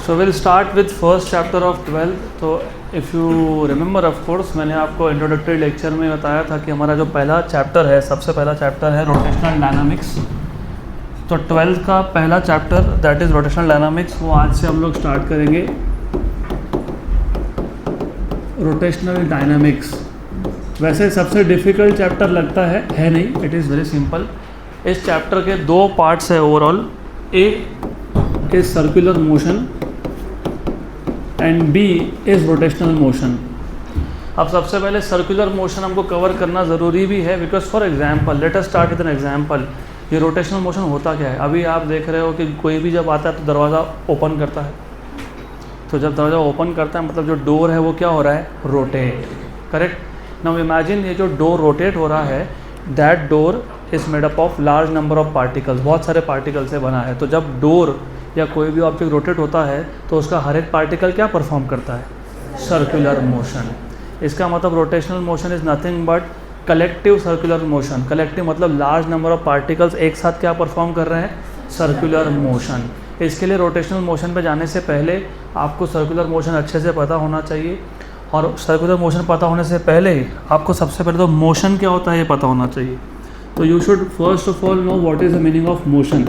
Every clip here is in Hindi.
So we'll start with first chapter of 12. तो if you remember of course मैंने आपको इंट्रोडक्टरी लेक्चर में बताया था कि हमारा जो पहला चैप्टर है, सबसे पहला चैप्टर है रोटेशनल डायनामिक्स। तो 12th का पहला chapter that is rotational dynamics, वो आज से हम लोग स्टार्ट करेंगे। रोटेशनल डायनामिक्स वैसे सबसे डिफ़िकल्ट चैप्टर लगता है नहीं, इट इज़ वेरी सिंपल। इस चैप्टर के दो पार्ट्स है overall, A is circular motion and B is rotational motion. अब सबसे पहले सर्कुलर मोशन हमको कवर करना ज़रूरी भी है, because for example let us start with an example. ये रोटेशनल मोशन होता क्या है? अभी आप देख रहे हो कि कोई भी जब आता है तो दरवाज़ा ओपन करता है, तो जब दरवाज़ा ओपन करता है मतलब जो डोर है वो क्या हो रहा है? Rotate, correct. नाउ इमेजिन ये जो डोर रोटेट हो रहा है, that door is made up of large number of particles, बहुत सारे पार्टिकल से बना है। तो जब डोर या कोई भी ऑब्जेक्ट रोटेट होता है तो उसका हर एक पार्टिकल क्या परफॉर्म करता है? Circular motion. इसका मतलब rotational motion is nothing but collective circular motion. Collective मतलब लार्ज नंबर ऑफ पार्टिकल्स एक साथ क्या परफॉर्म कर रहे हैं? Circular motion. इसके लिए रोटेशनल मोशन पे जाने से पहले आपको सर्कुलर मोशन अच्छे से पता होना चाहिए, और सर्कुलर मोशन पता होने से पहले आपको सबसे पहले तो मोशन क्या होता है ये पता होना चाहिए। तो you should first of all know what is the meaning of motion.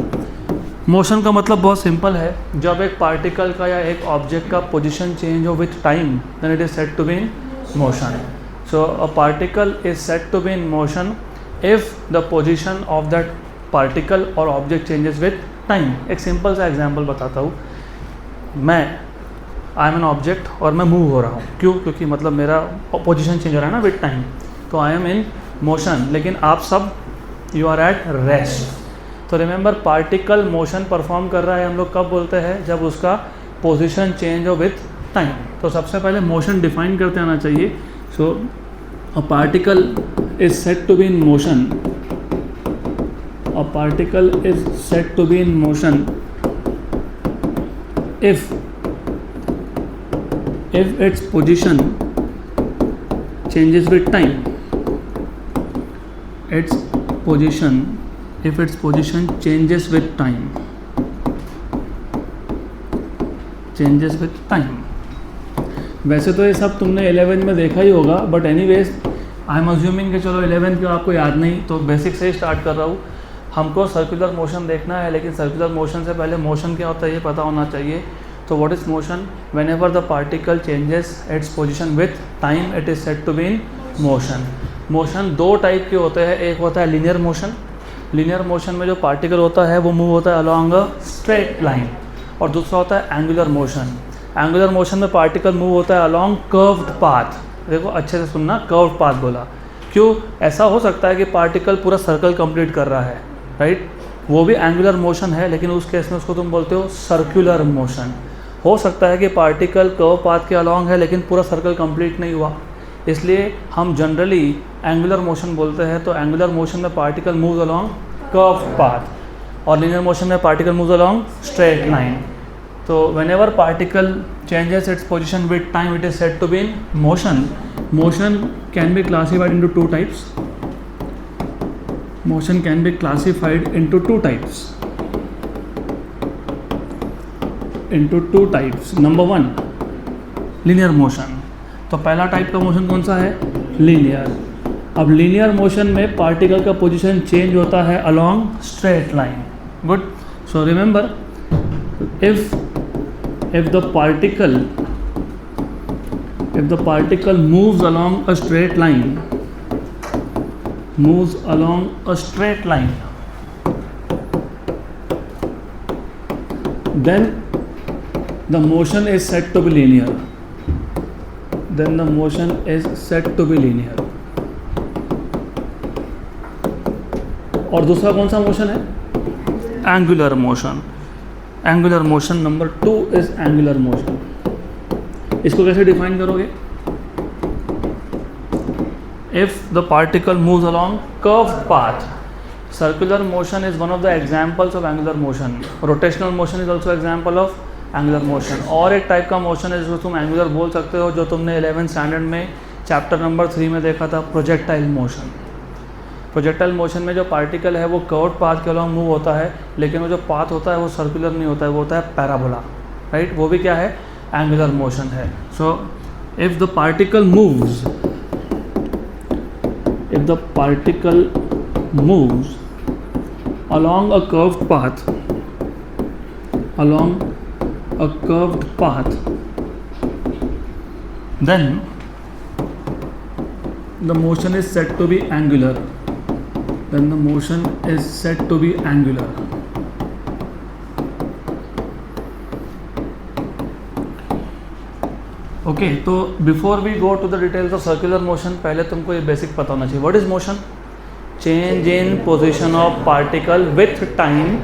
Motion का मतलब बहुत सिंपल है, जब एक पार्टिकल का या एक ऑब्जेक्ट का पोजीशन चेंज हो with time then it is said to be in motion. So a particle is said to be in motion if the position of that particle और ऑब्जेक्ट चेंजेस विथ टाइम। एक सिंपल सा एग्जांपल बताता हूँ। आई एम एन ऑब्जेक्ट और मैं मूव हो रहा हूँ, क्यों? क्योंकि मतलब मेरा पोजीशन चेंज हो रहा है ना विथ टाइम, तो आई एम इन मोशन। लेकिन आप सब यू आर एट रेस्ट। तो रिमेंबर पार्टिकल मोशन परफॉर्म कर रहा है हम लोग कब बोलते हैं? जब उसका पोजीशन चेंज हो विथ टाइम। तो सबसे पहले मोशन डिफाइन करते आना चाहिए। So a particle is said to be in motion, a particle is said to be in motion if its position changes with time, its position changes with time, वैसे तो ये सब तुमने 11 में देखा ही होगा, but anyways I am assuming कि चलो 11 की आपको याद नहीं, तो बेसिक से ही स्टार्ट कर रहा हूँ। हमको सर्कुलर मोशन देखना है, लेकिन सर्कुलर मोशन से पहले मोशन क्या होता है ये पता होना चाहिए। तो what is motion? Whenever the particle changes its position with time it is said to be in motion. Motion दो टाइप के होते हैं, एक होता है लीनियर मोशन। लीनियर मोशन में जो पार्टिकल होता है वो मूव होता है अलॉन्ग अ स्ट्रेट लाइन, और दूसरा होता है एंगुलर मोशन। एंगुलर मोशन में पार्टिकल मूव होता है अलॉन्ग कर्व्ड पाथ। देखो अच्छे से सुनना, कर्व्ड पाथ बोला। क्यों? ऐसा हो सकता है कि पार्टिकल पूरा सर्कल कंप्लीट कर रहा है, राइट? वो भी एंगुलर मोशन है, लेकिन उस केस में उसको तुम बोलते हो सर्कुलर मोशन। हो सकता है कि पार्टिकल कर्व पाथ के अलॉन्ग है लेकिन पूरा सर्कल कंप्लीट नहीं हुआ, इसलिए हम जनरली एंगुलर मोशन बोलते हैं। तो एंगुलर मोशन में particle move along curve path, और लीनियर मोशन में particle move along straight line. तो whenever particle changes its position with time it is said to be in motion. Motion can be classified into two types. Motion can be classified into two types. Number 1 linear motion. तो पहला टाइप का मोशन कौन सा है? लीनियर। अब लीनियर मोशन में पार्टिकल का पोजीशन चेंज होता है along straight line. Good. So remember, if the particle moves along a straight line, then the motion is said to be linear. और दूसरा कौन सा मोशन है? Angular motion. Angular motion number 2 is angular motion. इसको कैसे डिफाइन करोगे? If the particle moves along curved path, circular motion is one of the examples of angular motion. rotational motion is also example of angular motion. और एक टाइप का मोशन है जिसको तुम एंगुलर बोल सकते हो, जो तुमने 11th स्टैंडर्ड में चैप्टर नंबर 3 में देखा था, प्रोजेक्टाइल मोशन। प्रोजेक्टाइल मोशन में जो पार्टिकल है वो कर्व्ड पाथ के अलॉन्ग मूव होता है, लेकिन वो जो पाथ होता है वो सर्कुलर नहीं होता है, वो होता है पैराबोला। राइट, वो भी क्या है, एंगुलर मोशन है. So if the particle moves along a curved path, then the motion is said to be angular. Okay, तो before we go to the details of circular motion, पहले तुमको ये बेसिक पता होना चाहिए. What is motion? Change in position of particle with time.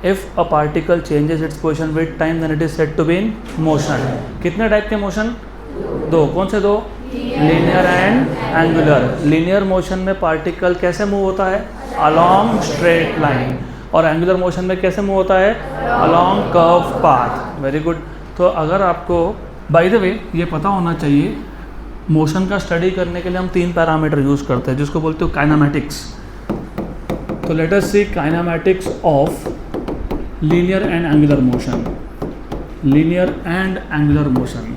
If a particle changes its position with time then it is said to be in motion. कितने टाइप के मोशन? दो. कौन से दो? Linear and angular. Linear motion में पार्टिकल कैसे मूव होता है? Along straight line. और एंगुलर मोशन में कैसे मूव होता है? Along curve path. Very good. तो अगर आपको बाय द वे ये पता होना चाहिए, मोशन का स्टडी करने के लिए हम 3 पैरामीटर यूज़ करते हैं जिसको बोलते हो काइनेमैटिक्स. तो let us see kinematics of linear and angular motion. Linear and angular motion,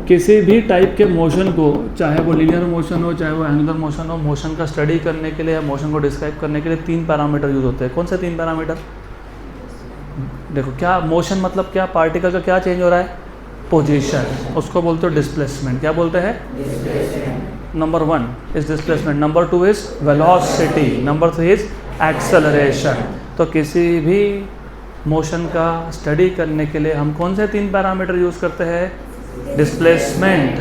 किसी भी टाइप के मोशन को, चाहे वो लीनियर मोशन हो चाहे वो एंगुलर मोशन हो, मोशन का स्टडी करने के लिए या मोशन को डिस्क्राइब करने के लिए 3 पैरामीटर यूज़ होते हैं. कौन से 3 पैरामीटर? देखो, क्या मोशन मतलब क्या? पार्टिकल का क्या चेंज हो रहा है? पोजीशन. उसको बोलते हो डिस्प्लेसमेंट. क्या बोलते हैं? Number 1 is displacement, number 2 is velocity, number 3 is acceleration. तो किसी भी मोशन का स्टडी करने के लिए हम कौन से 3 पैरामीटर यूज़ करते हैं? Displacement,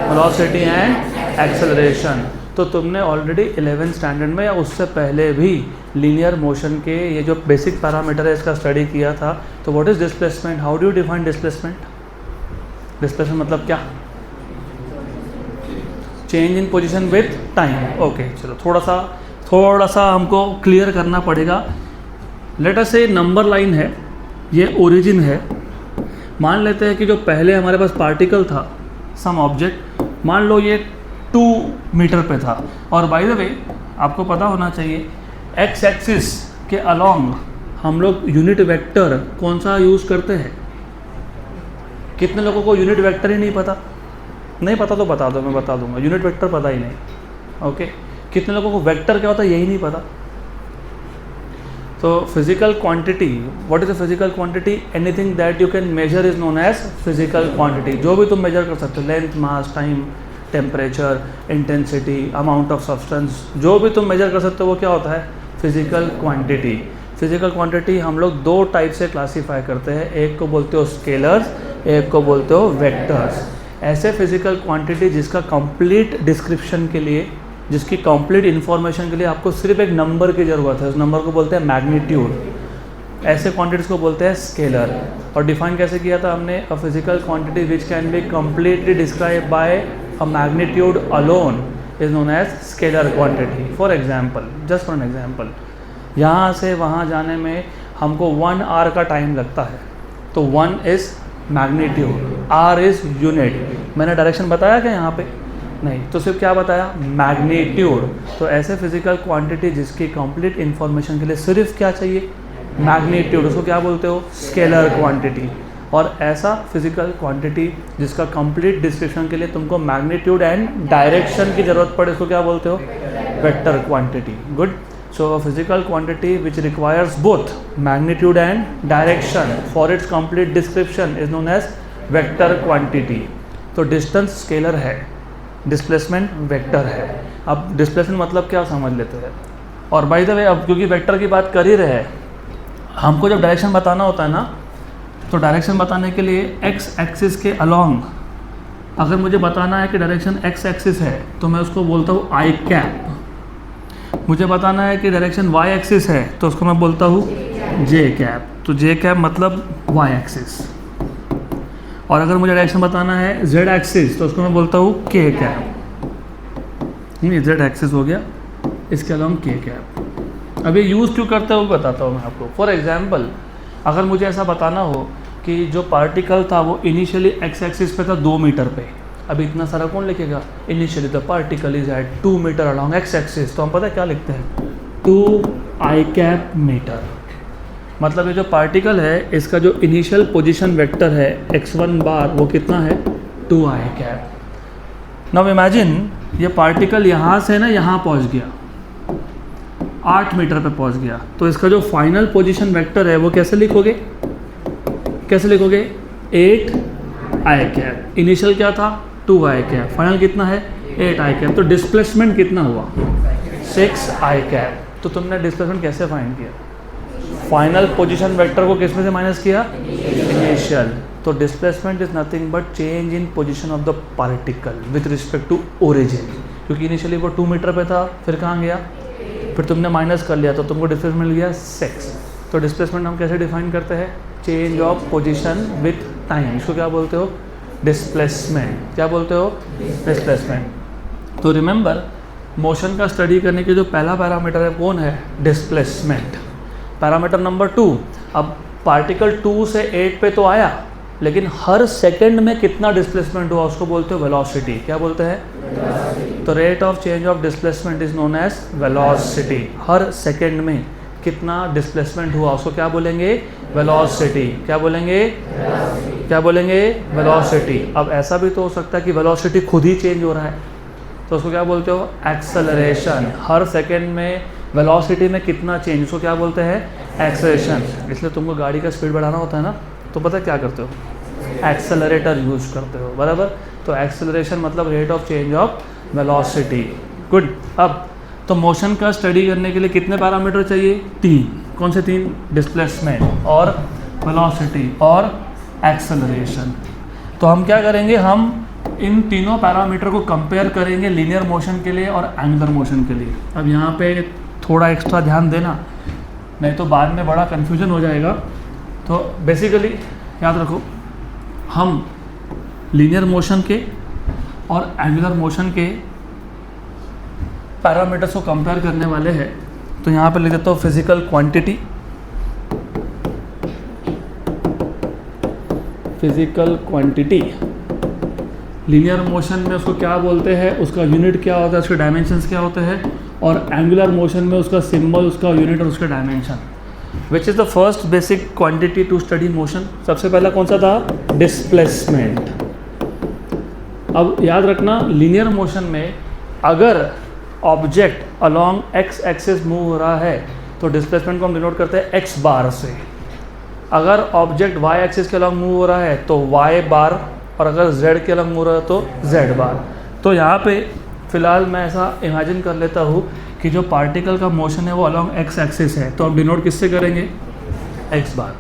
velocity and acceleration. तो तुमने ऑलरेडी 11th स्टैंडर्ड में या उससे पहले भी लीनियर मोशन के ये जो बेसिक पैरामीटर है इसका स्टडी किया था. तो what is displacement? How do you define displacement? Displacement मतलब क्या? Change in position with time. Okay, चलो थोड़ा सा हमको क्लियर करना पड़ेगा. लेट अस से नंबर लाइन है, ये ओरिजिन है. मान लेते हैं कि जो पहले हमारे पास पार्टिकल था, सम ऑब्जेक्ट, मान लो ये 2 मीटर पे था. और बाय द वे आपको पता होना चाहिए, एक्स एक्सिस के अलोंग हम लोग यूनिट वेक्टर कौन सा यूज़ करते हैं? कितने लोगों को यूनिट वेक्टर ही नहीं पता? नहीं पता तो बता दो, मैं बता दूंगा. यूनिट वेक्टर पता ही नहीं. ओके, कितने लोगों को वेक्टर क्या होता है यही नहीं पता? तो physical quantity, what is a physical quantity? Anything that you can measure is known as physical quantity. जो भी तुम मेजर कर सकते हो, length, mass, time, temperature, intensity, amount of substance, जो भी तुम मेजर कर सकते हो वो क्या होता है? Physical quantity. फिजिकल क्वांटिटी हम लोग 2 टाइप से क्लासीफाई करते हैं. एक को बोलते हो स्केलर्स, एक को बोलते हो वेक्टर्स. ऐसे फिजिकल क्वांटिटी जिसका कंप्लीट डिस्क्रिप्शन के लिए, जिसकी कंप्लीट इन्फॉर्मेशन के लिए आपको सिर्फ एक नंबर की ज़रूरत है, उस नंबर को बोलते हैं मैग्नीट्यूड. ऐसे क्वांटिटीज़ को बोलते हैं स्केलर. और डिफाइन कैसे किया था हमने? A physical quantity which can be completely describe by a magnitude alone is known as scalar quantity. For example, just for an example, यहाँ से वहाँ जाने में हमको 1 आवर का टाइम लगता है. तो 1 is magnitude, R is unit. मैंने डायरेक्शन बताया क्या यहाँ पे? नहीं. तो सिर्फ क्या बताया? मैग्नीट्यूड. तो ऐसे फिजिकल क्वांटिटी जिसकी कंप्लीट इन्फॉर्मेशन के लिए सिर्फ क्या चाहिए? मैग्नीट्यूड, उसको क्या बोलते हो? Scalar quantity. और ऐसा फिजिकल क्वांटिटी जिसका कंप्लीट डिस्क्रिप्शन के लिए तुमको मैग्नीट्यूड एंड डायरेक्शन की ज़रूरत पड़े, उसको क्या बोलते हो? Vector quantity. Good. So a physical quantity which requires both magnitude and direction for its complete description is known as vector quantity. तो distance scalar है, displacement vector है. अब displacement मतलब क्या समझ लेते हैं. और by the way, अब क्योंकि vector की बात कर ही रहे हैं, हमको जब डायरेक्शन बताना होता है ना, तो डायरेक्शन बताने के लिए x एक्सिस के अलॉन्ग अगर मुझे बताना है कि डायरेक्शन x एक्सिस है तो मैं उसको बोलता हूँ आई कैप. मुझे बताना है कि डायरेक्शन y एक्सिस है तो उसको मैं बोलता हूँ j कैप. तो j कैप मतलब y एक्सिस. और अगर मुझे डायरेक्शन बताना है z एक्सिस तो उसको मैं बोलता हूँ k कैप. नहीं, z एक्सिस हो गया, इसके अलॉन्ग k कैप. अभी यूज़ क्यों करते हो बताता हूँ मैं आपको. फॉर एग्जाम्पल, अगर मुझे ऐसा बताना हो कि जो पार्टिकल था वो इनिशियली x एक्सिस पे था 2 मीटर पे. अभी इतना सारा कौन लिखेगा? Initially the particle is at 2 metre along x axis. तो हम पता है क्या लिखते हैं? 2 i कैप मीटर. मतलब ये जो पार्टिकल है इसका जो इनिशियल पोजीशन वेक्टर है x1 बार वो कितना है 2i कैप। नाउ इमेजिन ये पार्टिकल यहाँ से ना यहाँ पहुँच गया, 8 मीटर पे पहुँच गया, तो इसका जो फाइनल पोजीशन वेक्टर है वो कैसे लिखोगे 8i कैप। इनिशियल क्या था 2i कैप, फाइनल कितना है 8i कैप, तो डिस्प्लेसमेंट कितना हुआ 6i कैप। तो तुमने डिस्प्लेसमेंट कैसे फाइंड किया, फाइनल पोजीशन वेक्टर को किस में से माइनस किया इनिशियल। तो displacement is nothing but change in position of the particle with respect to origin, क्योंकि इनिशियली वो 2 मीटर पे था, फिर कहाँ गया, फिर तुमने माइनस कर लिया तो तुमको डिस्प्लेसमेंट मिल गया 6। तो डिस्प्लेसमेंट हम कैसे डिफाइन करते हैं, change of position with time, इसको क्या बोलते हो डिस्प्लेसमेंट। क्या बोलते हो डिस्प्लेसमेंट। तो रिमेंबर मोशन का स्टडी करने के जो पहला पैरामीटर है कौन है डिस्प्लेसमेंट। पैरामीटर नंबर 2, अब पार्टिकल 2 से 8 पे तो आया, लेकिन हर सेकंड में कितना डिस्प्लेसमेंट हुआ उसको बोलते हो वेलोसिटी। क्या बोलते हैं, तो rate of change of displacement is known as velocity. हर सेकंड में कितना डिस्प्लेसमेंट हुआ उसको क्या बोलेंगे वेलोसिटी। क्या बोलेंगे वेलोसिटी। अब ऐसा भी तो हो सकता है कि वेलोसिटी खुद ही चेंज हो रहा है, तो उसको क्या बोलते हो एक्सेलरेशन। हर सेकंड में वेलोसिटी में कितना चेंज, उसको क्या बोलते हैं एक्सेलरेशन। इसलिए तुमको गाड़ी का स्पीड बढ़ाना होता है ना, तो पता क्या करते हो एक्सेलरेटर यूज करते हो, बराबर। तो एक्सेलरेशन मतलब rate of change of velocity. Good. अब तो मोशन का स्टडी करने के लिए कितने पैरामीटर चाहिए 3। कौन से 3, डिस्प्लेसमेंट और वेलोसिटी और एक्सेलरेशन। तो हम क्या करेंगे, हम इन तीनों पैरामीटर को कंपेयर करेंगे लीनियर मोशन के लिए और एंगुलर मोशन के लिए। अब यहाँ पे थोड़ा एक्स्ट्रा ध्यान देना, नहीं तो बाद में बड़ा कन्फ्यूजन हो जाएगा। तो बेसिकली याद रखो, हम लीनियर मोशन के और एंगुलर मोशन के पैरामीटर्स को कंपेयर करने वाले हैं। तो यहाँ पे लिख देता हूँ फिजिकल क्वांटिटी, लीनियर मोशन में उसको क्या बोलते हैं, उसका यूनिट क्या होता है, उसके डायमेंशंस क्या होते हैं, और एंगुलर मोशन में उसका सिंबल, उसका यूनिट और उसका dimension. Which is the first basic quantity to study motion. सबसे पहला कौन सा था डिस्प्लेसमेंट। अब याद रखना लीनियर मोशन में अगर object along x axis move हो रहा है तो डिस्प्लेसमेंट को हम डिनोट करते हैं एक्स बार से। अगर ऑब्जेक्ट वाई एक्सिस के अलॉन्ग मूव हो रहा है तो वाई बार, और अगर जेड के अलॉन्ग मूव हो रहा है तो जेड बार। तो यहाँ पे फ़िलहाल मैं ऐसा इमेजिन कर लेता हूँ कि जो पार्टिकल का मोशन है वो अलॉन्ग एक्स एक्सिस है, तो हम डिनोट किससे करेंगे एक्स बार।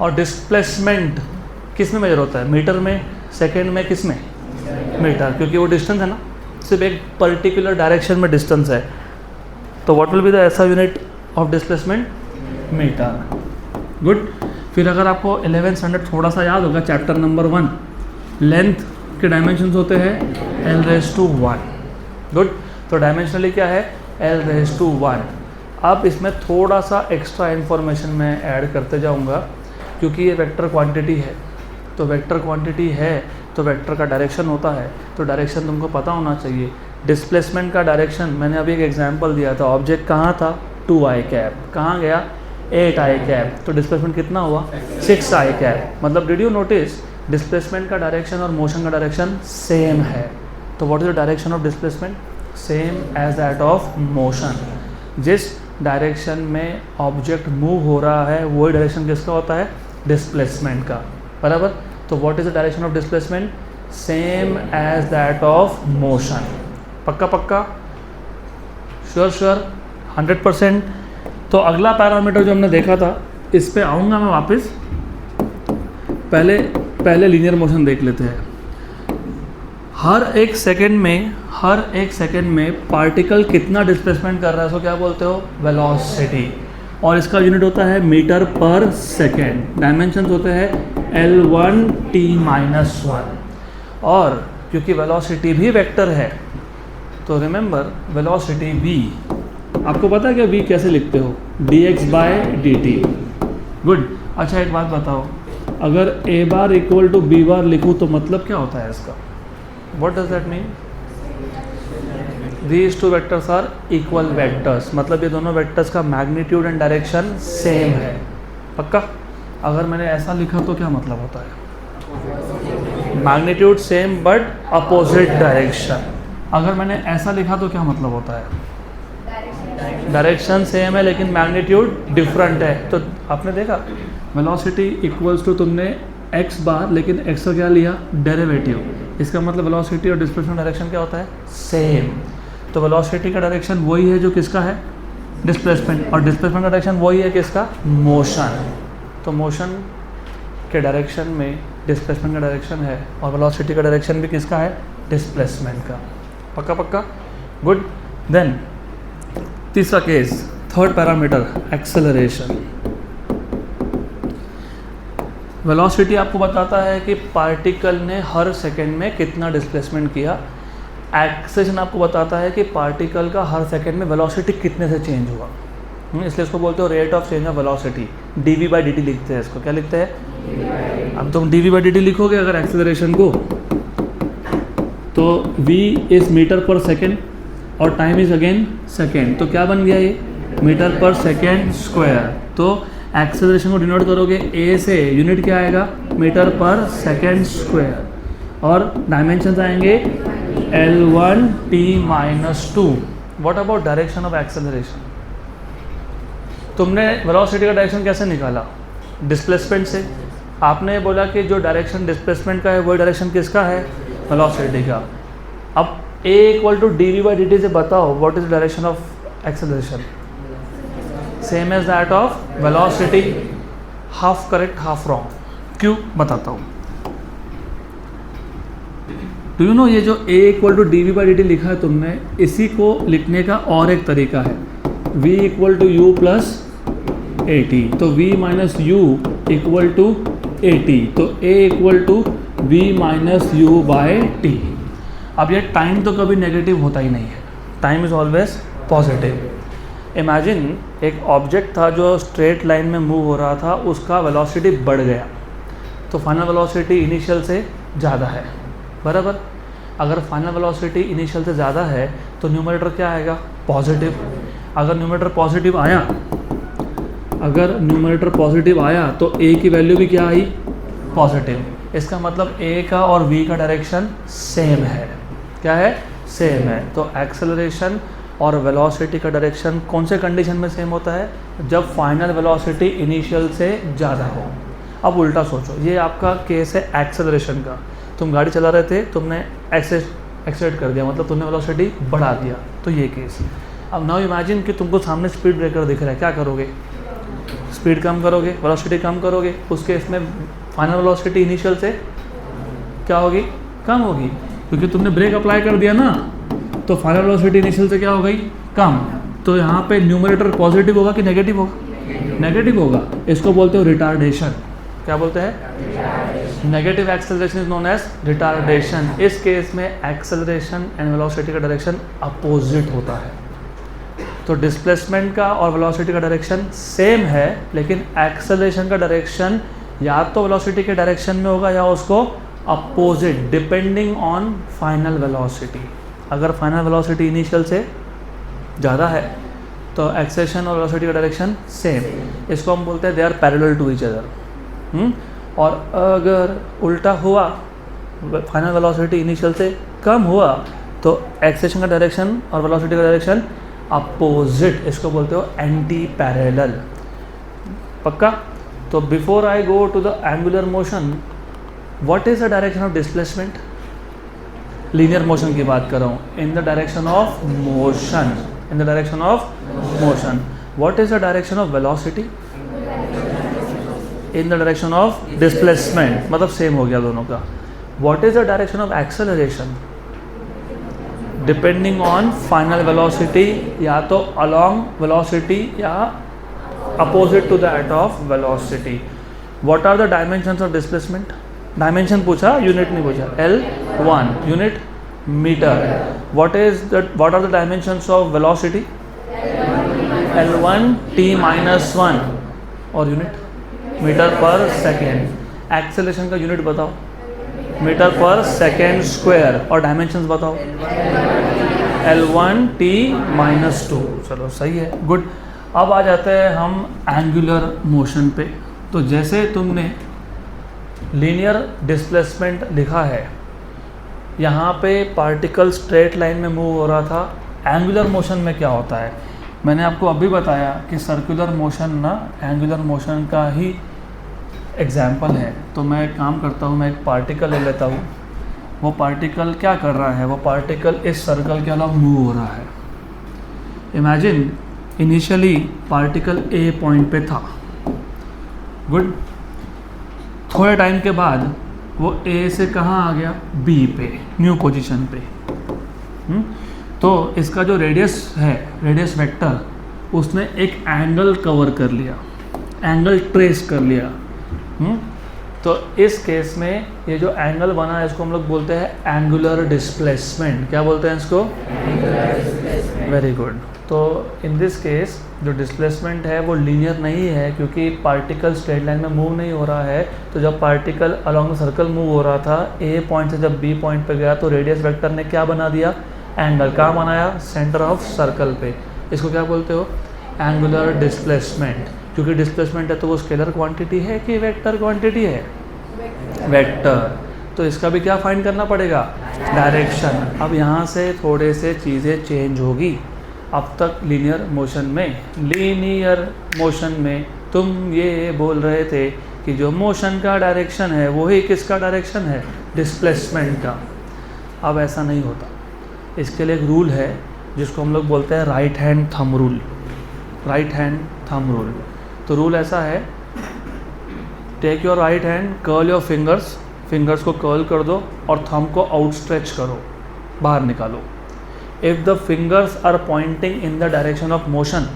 और डिस्प्लेसमेंट किस में मेजर होता है, मीटर में, सेकेंड में, किस में मीटर, क्योंकि वो डिस्टेंस है ना, सिर्फ एक पर्टिकुलर डायरेक्शन में डिस्टेंस है। तो व्हाट विल बी द ऐसा unit of displacement metre. Good. फिर अगर आपको 11th स्टैंडर्ड थोड़ा सा याद होगा, चैप्टर नंबर 1 लेंथ के डायमेंशंस होते हैं l⁻⁴। गुड। तो डायमेंशनली क्या है l⁻⁴। अब इसमें थोड़ा सा एक्स्ट्रा इन्फॉर्मेशन मैं ऐड करते जाऊंगा, क्योंकि ये वेक्टर क्वांटिटी है। तो वेक्टर क्वांटिटी है तो वेक्टर का डायरेक्शन होता है, तो डायरेक्शन तुमको पता होना चाहिए। डिस्प्लेसमेंट का डायरेक्शन मैंने अभी एक एग्जांपल दिया था, ऑब्जेक्ट कहाँ था 2i कैप, कहाँ गया 8i कैप, तो डिस्प्लेसमेंट कितना हुआ 6i कैप। मतलब डिड यू नोटिस डिस्प्लेसमेंट का डायरेक्शन और मोशन का डायरेक्शन सेम है। तो what is the direction of displacement, same as that of motion. जिस डायरेक्शन में ऑब्जेक्ट मूव हो रहा है वही डायरेक्शन किसका होता है डिस्प्लेसमेंट का, बराबर। तो what is the direction of displacement, same as that of motion. पक्का पक्का, श्योर 100%। तो अगला पैरामीटर जो हमने देखा था, इस पे आऊँगा मैं वापस, पहले लीनियर मोशन देख लेते हैं। हर एक सेकंड में पार्टिकल कितना डिस्प्लेसमेंट कर रहा है, उसको क्या बोलते हो वेलोसिटी, और इसका यूनिट होता है मीटर पर सेकेंड। डायमेंशंस होते हैं l1t-1, और क्योंकि वेलोसिटी भी वेक्टर है तो रिमेंबर वेलोसिटी v, आपको पता है क्या v कैसे लिखते हो, dx/dt। गुड। अच्छा एक बात बताओ, अगर a bar equal to b bar लिखूँ तो मतलब क्या होता है इसका, what does that mean, these two vectors are equal vectors, मतलब ये दोनों वेक्टर्स का मैग्नीट्यूड एंड डायरेक्शन सेम है। पक्का? अगर मैंने ऐसा लिखा तो क्या मतलब होता है? Magnitude same but opposite direction. अगर मैंने ऐसा लिखा तो क्या मतलब होता है? डायरेक्शन सेम है लेकिन मैग्नीट्यूड डिफरेंट है। तो आपने देखा वेलोसिटी इक्वल्स टू तुमने x बार, लेकिन x का क्या लिया? डेरिवेटिव। इसका मतलब वेलोसिटी और डिस्प्लेसमेंट डायरेक्शन क्या होता है? सेम। तो वेलोसिटी का डायरेक्शन वही है जो किसका है? डिस्प्लेसमेंट। और डिस्प्लेसमेंट का डायरेक्शन वही है किसका? मोशन। तो मोशन के डायरेक्शन में डिस्प्लेसमेंट का डायरेक्शन है और वेलोसिटी का डायरेक्शन भी किसका है? डिस्प्लेसमेंट का। पक्का पक्का? गुड। देन तीसरा case, third parameter, acceleration. Velocity आपको बताता है कि पार्टिकल ने हर सेकंड में कितना डिस्प्लेसमेंट किया। एक्सेलरेशन आपको बताता है कि पार्टिकल का हर सेकंड में वेलोसिटी कितने से चेंज हुआ। इसलिए इसको बोलते हो rate of change of velocity. dv/dt लिखते हैं इसको। क्या लिखते हैं? अब तुम dv/dt लिखोगे अगर एक्सेलरेशन को, तो v इज़ मीटर पर सेकेंड और टाइम इज़ अगेन सेकेंड। तो क्या बन गया ये? मीटर पर सेकेंड स्क्वायर। तो एक्सेलरेशन को डिनोट करोगे a से, यूनिट क्या आएगा? मीटर पर सेकेंड स्क्वायर। और डायमेंशंस आएंगे L1 t-2। What about direction of acceleration? तुमने वेलोसिटी का डायरेक्शन कैसे निकाला? डिस्प्लेसमेंट से। आपने बोला कि जो डायरेक्शन डिस्प्लेसमेंट का है वही डायरेक्शन किसका है? वेलोसिटी का। अब a = dv/dt से बताओ what is direction of acceleration? Same as that of velocity. Half correct half wrong. क्यों? बताता हूँ। डू यू नो ये जो a = dv/dt लिखा है तुमने, इसी को लिखने का और एक तरीका है, v = u + at। तो v - u = at। तो a = v - u/t। अब ये टाइम तो कभी नेगेटिव होता ही नहीं है, time is always positive. Imagine एक ऑब्जेक्ट था जो स्ट्रेट लाइन में मूव हो रहा था, उसका वेलोसिटी बढ़ गया तो फाइनल वेलोसिटी इनिशियल से ज़्यादा है, बराबर। अगर फाइनल वेलोसिटी इनिशियल से ज़्यादा है तो न्यूमरेटर क्या आएगा? पॉजिटिव। अगर न्यूमरेटर पॉजिटिव आया तो a की वैल्यू भी क्या आई? पॉजिटिव। इसका मतलब a का और v का डायरेक्शन सेम है। क्या है? सेम है। तो एक्सेलरेशन और वेलोसिटी का डायरेक्शन कौन से कंडीशन में सेम होता है? जब फाइनल वेलोसिटी इनिशियल से ज़्यादा हो। अब उल्टा सोचो, ये आपका केस है एक्सेलरेशन का। तुम गाड़ी चला रहे थे, तुमने एक्सेलरेट कर दिया, मतलब तुमने वेलोसिटी बढ़ा दिया, तो ये केस। अब नाउ इमेजिन कि तुमको सामने स्पीड ब्रेकर दिख रहा है, क्या करोगे? स्पीड कम करोगे, वेलोसिटी कम करोगे। उस केस में फाइनल वेलोसिटी इनिशियल से क्या होगी? कम होगी, क्योंकि तुमने ब्रेक अप्लाई कर दिया ना, तो फाइनल वेलोसिटी इनिशियल से क्या हो गई? कम। तो यहाँ पे न्यूमरेटर पॉजिटिव होगा कि नेगेटिव होगा? नेगेटिव होगा। इसको बोलते हो रिटार्डेशन। क्या बोलते हैं? Negative acceleration is known as retardation. इस केस में एक्सेलरेशन एंड वेलोसिटी का डायरेक्शन अपोजिट होता है। तो डिस्प्लेसमेंट का और वेलोसिटी का डायरेक्शन सेम है, लेकिन एक्सेलरेशन का डायरेक्शन या तो वेलोसिटी के डायरेक्शन में होगा या उसको opposite, depending on final velocity. अगर फाइनल वेलोसिटी इनिशियल से ज़्यादा है तो एक्सेलरेशन और वेलोसिटी का डायरेक्शन सेम। इसको हम बोलते हैं they are parallel to each other. और अगर उल्टा हुआ, फाइनल वेलोसिटी इनिशियल से कम हुआ, तो एक्सेलरेशन का डायरेक्शन और वेलोसिटी का डायरेक्शन अपोजिट। इसको बोलते हो एंटी पैरेलल। पक्का? तो before I go to the angular motion, what is the direction of displacement? Linear motion की बात कर रहा हूँ। In the direction of motion, in the direction of motion. What is the direction of velocity? In the direction of displacement, मतलब सेम हो गया दोनों का। What is the direction of acceleration? Depending on final velocity, या तो अलॉन्ग वेलोसिटी या opposite to that of velocity. What are the dimensions of displacement? Dimension पूछा, यूनिट नहीं पूछा। L1 unit metre. What are the dimensions of velocity? L1 t-1 और यूनिट मीटर पर सेकेंड। एक्सेलरेशन का यूनिट बताओ? मीटर पर सेकेंड स्क्वायर। और डायमेंशंस बताओ? L1 t-2। चलो सही है, गुड। अब आ जाते हैं हम एंगुलर मोशन पे। तो जैसे तुमने लीनियर डिस्प्लेसमेंट लिखा है, यहाँ पे पार्टिकल स्ट्रेट लाइन में मूव हो रहा था। एंगुलर मोशन में क्या होता है, मैंने आपको अभी बताया कि सर्कुलर मोशन ना एंगुलर मोशन का ही एग्जाम्पल है। तो मैं एक काम करता हूँ, मैं एक पार्टिकल ले लेता हूँ। वो पार्टिकल क्या कर रहा है, वो पार्टिकल इस सर्कल के अलावा मूव हो रहा है। Imagine initially particle A point पे था, गुड। थोड़े टाइम के बाद वो ए से कहाँ आ गया, बी पे, न्यू पोजीशन पे। तो इसका जो रेडियस है, रेडियस वेक्टर, उसने एक एंगल कवर कर लिया, एंगल ट्रेस कर लिया। तो इस केस में ये जो एंगल बना है इसको हम लोग बोलते हैं एंगुलर डिस्प्लेसमेंट। क्या बोलते हैं इसको? Very good. तो इन दिस केस जो डिस्प्लेसमेंट है वो लीनियर नहीं है, क्योंकि पार्टिकल स्ट्रेट लाइन में मूव नहीं हो रहा है। तो जब particle along the circle move हो रहा था, ए पॉइंट से जब बी पॉइंट पे गया तो रेडियस वेक्टर ने क्या बना दिया, एंगल। कहाँ बनाया? सेंटर ऑफ सर्कल पे। इसको क्या बोलते हो? Angular displacement. क्योंकि डिस्प्लेसमेंट है तो वो स्केलर क्वांटिटी है कि वेक्टर क्वांटिटी है? वेक्टर। तो इसका भी क्या फाइंड करना पड़ेगा? डायरेक्शन। अब यहाँ से थोड़े से चीज़ें चेंज होगी। अब तक लीनियर मोशन में तुम ये बोल रहे थे कि जो मोशन का डायरेक्शन है वही किसका डायरेक्शन है? डिस्प्लेसमेंट का। अब ऐसा नहीं होता। इसके लिए एक रूल है जिसको हम लोग बोलते हैं right hand thumb rule. Right hand thumb rule. तो रूल ऐसा है, take your right hand, curl your fingers को कर्ल कर दो और थंब को आउटस्ट्रेच करो, बाहर निकालो। If the fingers are pointing in the direction of motion,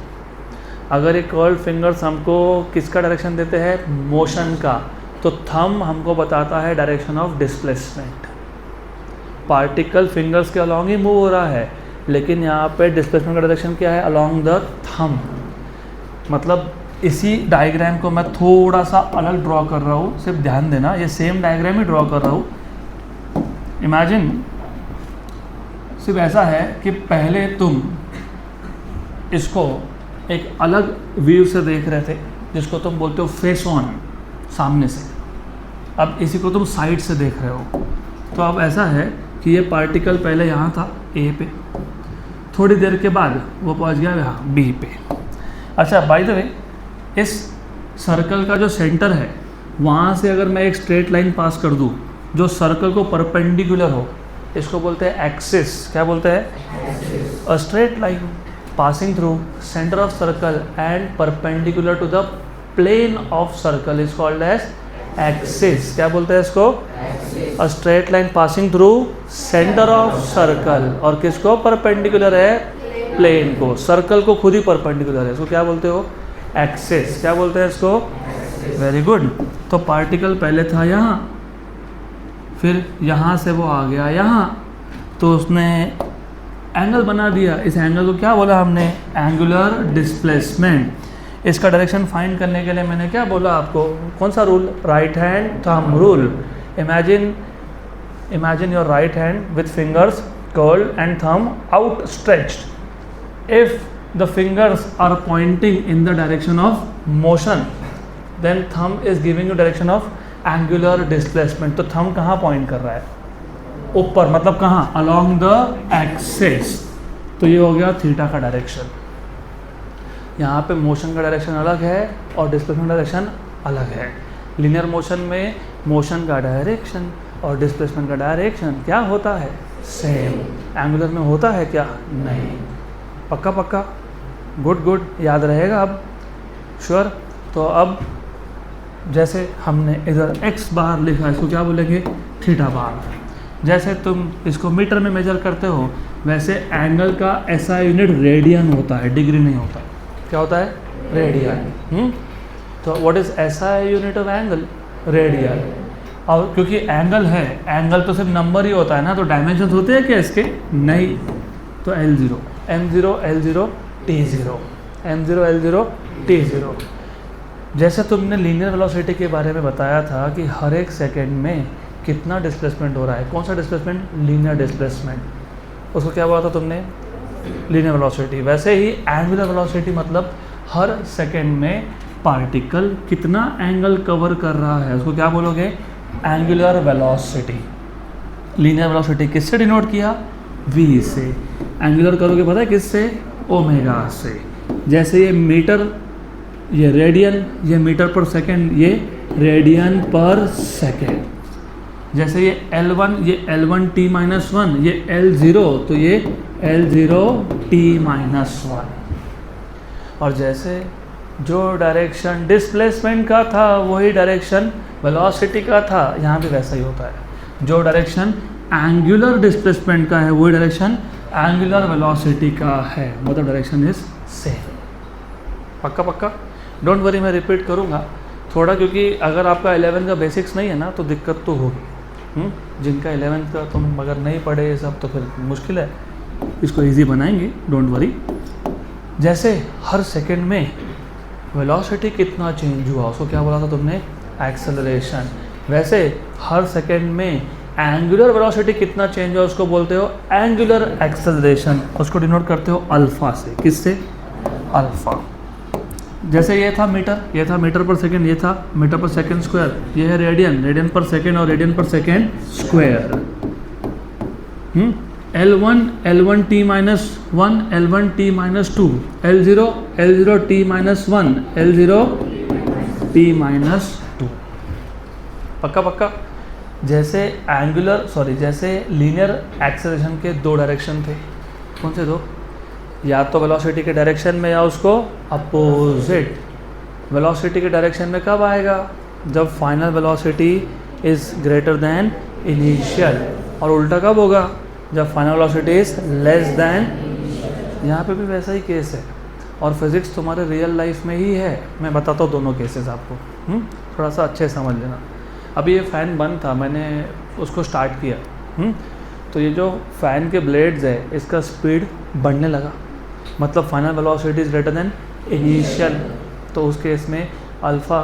अगर ये कर्ल्ड फिंगर्स हमको किसका डायरेक्शन देते हैं? मोशन का। तो थंब हमको बताता है direction of displacement. Particle fingers के अलॉन्ग ही मूव हो रहा है, लेकिन यहाँ पे डिस्प्लेसमेंट का डायरेक्शन क्या है? Along the thumb. मतलब इसी डायग्राम को मैं थोड़ा सा अलग ड्रॉ कर रहा हूँ, सिर्फ ध्यान देना, ये सेम डायग्राम ही ड्रॉ कर रहा हूँ। इमेजिन सिर्फ ऐसा है कि पहले तुम इसको एक अलग व्यू से देख रहे थे, जिसको तुम बोलते हो फेस ऑन, सामने से। अब इसी को तुम साइड से देख रहे हो। तो अब ऐसा है कि ये पार्टिकल पहले यहाँ था ए पे, थोड़ी देर के बाद वो पहुँच गया यहाँ बी पे। अच्छा, बाय द वे, इस सर्कल का जो सेंटर है वहाँ से अगर मैं एक स्ट्रेट लाइन पास कर दूँ जो सर्कल को परपेंडिकुलर हो, इसको बोलते हैं एक्सिस। क्या बोलते हैं? A straight line passing through center of circle and perpendicular to the plane of circle is called as axis. क्या बोलते हैं इसको? A straight line passing through center of circle, और किसको perpendicular है? प्लेन को। सर्कल को खुद ही परपेंडिकुलर है, इसको क्या बोलते हो? एक्सिस। क्या बोलते हैं इसको? Very good. तो पार्टिकल पहले था यहाँ, फिर यहाँ से वो आ गया यहाँ, तो उसने एंगल बना दिया। इस एंगल को क्या बोला हमने? Angular displacement. इसका डायरेक्शन फाइंड करने के लिए मैंने क्या बोला आपको? कौन सा rule? Right hand thumb rule. Imagine your right hand with fingers curled and thumb outstretched. If the fingers are pointing in the direction of motion, then thumb is giving you direction of angular displacement. तो थंब कहाँ पॉइंट कर रहा है? ऊपर, मतलब कहाँ? Along the axis. तो ये हो गया थीटा का डायरेक्शन। यहाँ पे मोशन का डायरेक्शन अलग है और डिस्प्लेसमेंट डायरेक्शन अलग है। लीनियर मोशन में मोशन का डायरेक्शन और डिस्प्लेसमेंट का डायरेक्शन क्या होता है? सेम। एंगुलर में होता है क्या? नहीं। पक्का पक्का? गुड, याद रहेगा अब? श्योर। तो अब जैसे हमने इधर x बार लिखा, इसको क्या बोलेंगे? थीटा बार। जैसे तुम इसको मीटर में मेजर करते हो, वैसे एंगल का ऐसा यूनिट रेडियन होता है, डिग्री नहीं होता। क्या होता है? रेडियन। तो व्हाट इज ऐसा यूनिट ऑफ एंगल? रेडियन। और क्योंकि एंगल है, एंगल तो सिर्फ नंबर ही होता है ना, तो डायमेंशन होते हैं क्या इसके? नहीं। तो L0, M0, L0, T0, M0, L0, T0। जैसे तुमने लीनियर वेलोसिटी के बारे में बताया था कि हर एक सेकेंड में कितना डिस्प्लेसमेंट हो रहा है। कौन सा डिस्प्लेसमेंट? Linear displacement. उसको क्या बोला था तुमने? Linear velocity. वैसे ही एंगुलर वेलोसिटी मतलब हर सेकेंड में पार्टिकल कितना एंगल कवर कर रहा है उसको क्या बोलोगे? Angular velocity. लीनियर वेलोसिटी किससे डिनोट किया? v से। एंगुलर करोगे पता है किससे? ओमेगा से। जैसे ये मीटर, ये रेडियन, ये मीटर पर सेकेंड, ये रेडियन पर सेकेंड। जैसे ये L1, ये L1t माइनस 1, ये L0, तो ये L0 t माइनस 1। और जैसे जो डायरेक्शन डिस्प्लेसमेंट का था वही डायरेक्शन वेलोसिटी का था, यहाँ भी वैसा ही होता है। जो डायरेक्शन एंगुलर डिस्प्लेसमेंट का है वही डायरेक्शन एंगुलर वेलोसिटी का है, मतलब डायरेक्शन इज सेम। पक्का पक्का? डोंट वरी, मैं रिपीट करूँगा थोड़ा, क्योंकि अगर आपका 11 का बेसिक्स नहीं है ना तो दिक्कत तो होगी। जिनका 11 का तुम अगर नहीं पढ़े ये सब तो फिर मुश्किल है, इसको इजी बनाएंगे, डोंट वरी। जैसे हर सेकंड में वेलोसिटी कितना चेंज हुआ उसको क्या बोला था तुमने? एक्सेलरेशन। वैसे हर सेकंड में एंगुलर वेलोसिटी कितना चेंज हुआ उसको बोलते हो एंगुलर एक्सेलरेशन। उसको डिनोट करते हो अल्फा से। किससे? अल्फा। जैसे ये था मीटर, ये था मीटर पर सेकंड, ये था मीटर पर सेकंड स्क्वायर, ये है रेडियन, रेडियन पर सेकंड और रेडियन पर second square. L1 L1t minus 1, L1t minus 2, L0 L0t minus 1, L0t minus 2। पक्का पक्का? जैसे जैसे लीनियर एक्सेलरेशन के दो डायरेक्शन थे। कौन से दो? या तो वेलोसिटी के डायरेक्शन में या उसको अपोजिट। वेलोसिटी के डायरेक्शन में कब आएगा? जब final velocity is greater than initial. और उल्टा कब होगा? जब final velocity is less than. यहाँ पे भी वैसा ही केस है, और फिज़िक्स तुम्हारे रियल लाइफ में ही है। मैं बताता हूँ दोनों केसेस आपको, थोड़ा सा अच्छे समझ लेना। अभी ये फ़ैन बंद था, मैंने उसको स्टार्ट किया, तो ये जो फ़ैन के ब्लेड्स है इसका स्पीड बढ़ने लगा, मतलब final velocity is greater than initial. तो उस केस में अल्फ़ा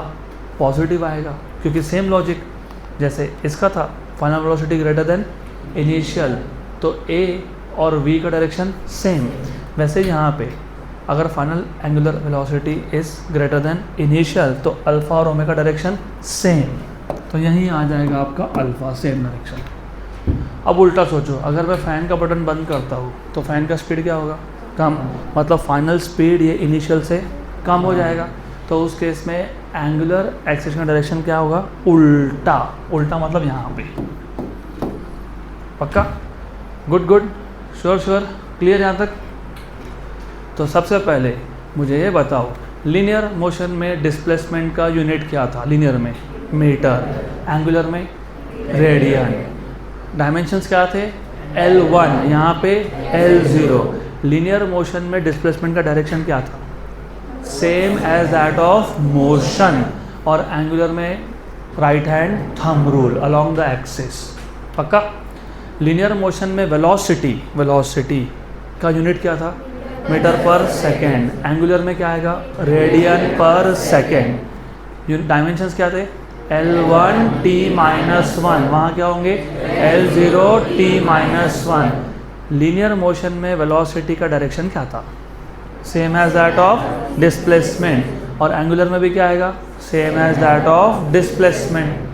पॉजिटिव आएगा, क्योंकि सेम लॉजिक जैसे इसका था, final velocity greater than initial, तो A और V का डायरेक्शन सेम। वैसे यहाँ पे अगर final angular velocity is greater than initial तो अल्फ़ा और ओमेगा डायरेक्शन सेम, तो यहीं आ जाएगा आपका अल्फ़ा, सेम डायरेक्शन। अब उल्टा सोचो, अगर मैं फ़ैन का बटन बंद करता हूँ तो फ़ैन का स्पीड क्या होगा? कम, मतलब फाइनल स्पीड ये इनिशियल से कम हो जाएगा। तो उस केस में एंगुलर एक्सेलरेशन का डायरेक्शन क्या होगा? उल्टा। उल्टा मतलब यहाँ पे। पक्का? Good good, sure sure, clear यहाँ तक? तो सबसे पहले मुझे ये बताओ, लीनियर मोशन में डिस्प्लेसमेंट का यूनिट क्या था? लीनियर में मीटर, एंगुलर में रेडियन। डायमेंशंस क्या थे? L1, यहाँ पे L0। लीनियर मोशन में डिस्प्लेसमेंट का डायरेक्शन क्या था? Same as that of motion. और एंगुलर में right hand thumb rule along the axis. पक्का? लीनियर मोशन में वेलोसिटी का यूनिट क्या था? मीटर पर सेकेंड। एंगुलर में क्या आएगा? Radian per second. डायमेंशंस क्या थे? L1t माइनस 1, वहाँ क्या होंगे? L0t minus 1। लीनियर मोशन में वेलोसिटी का डायरेक्शन क्या था? Same as that of displacement. और एंगुलर में भी क्या आएगा? Same as that of displacement.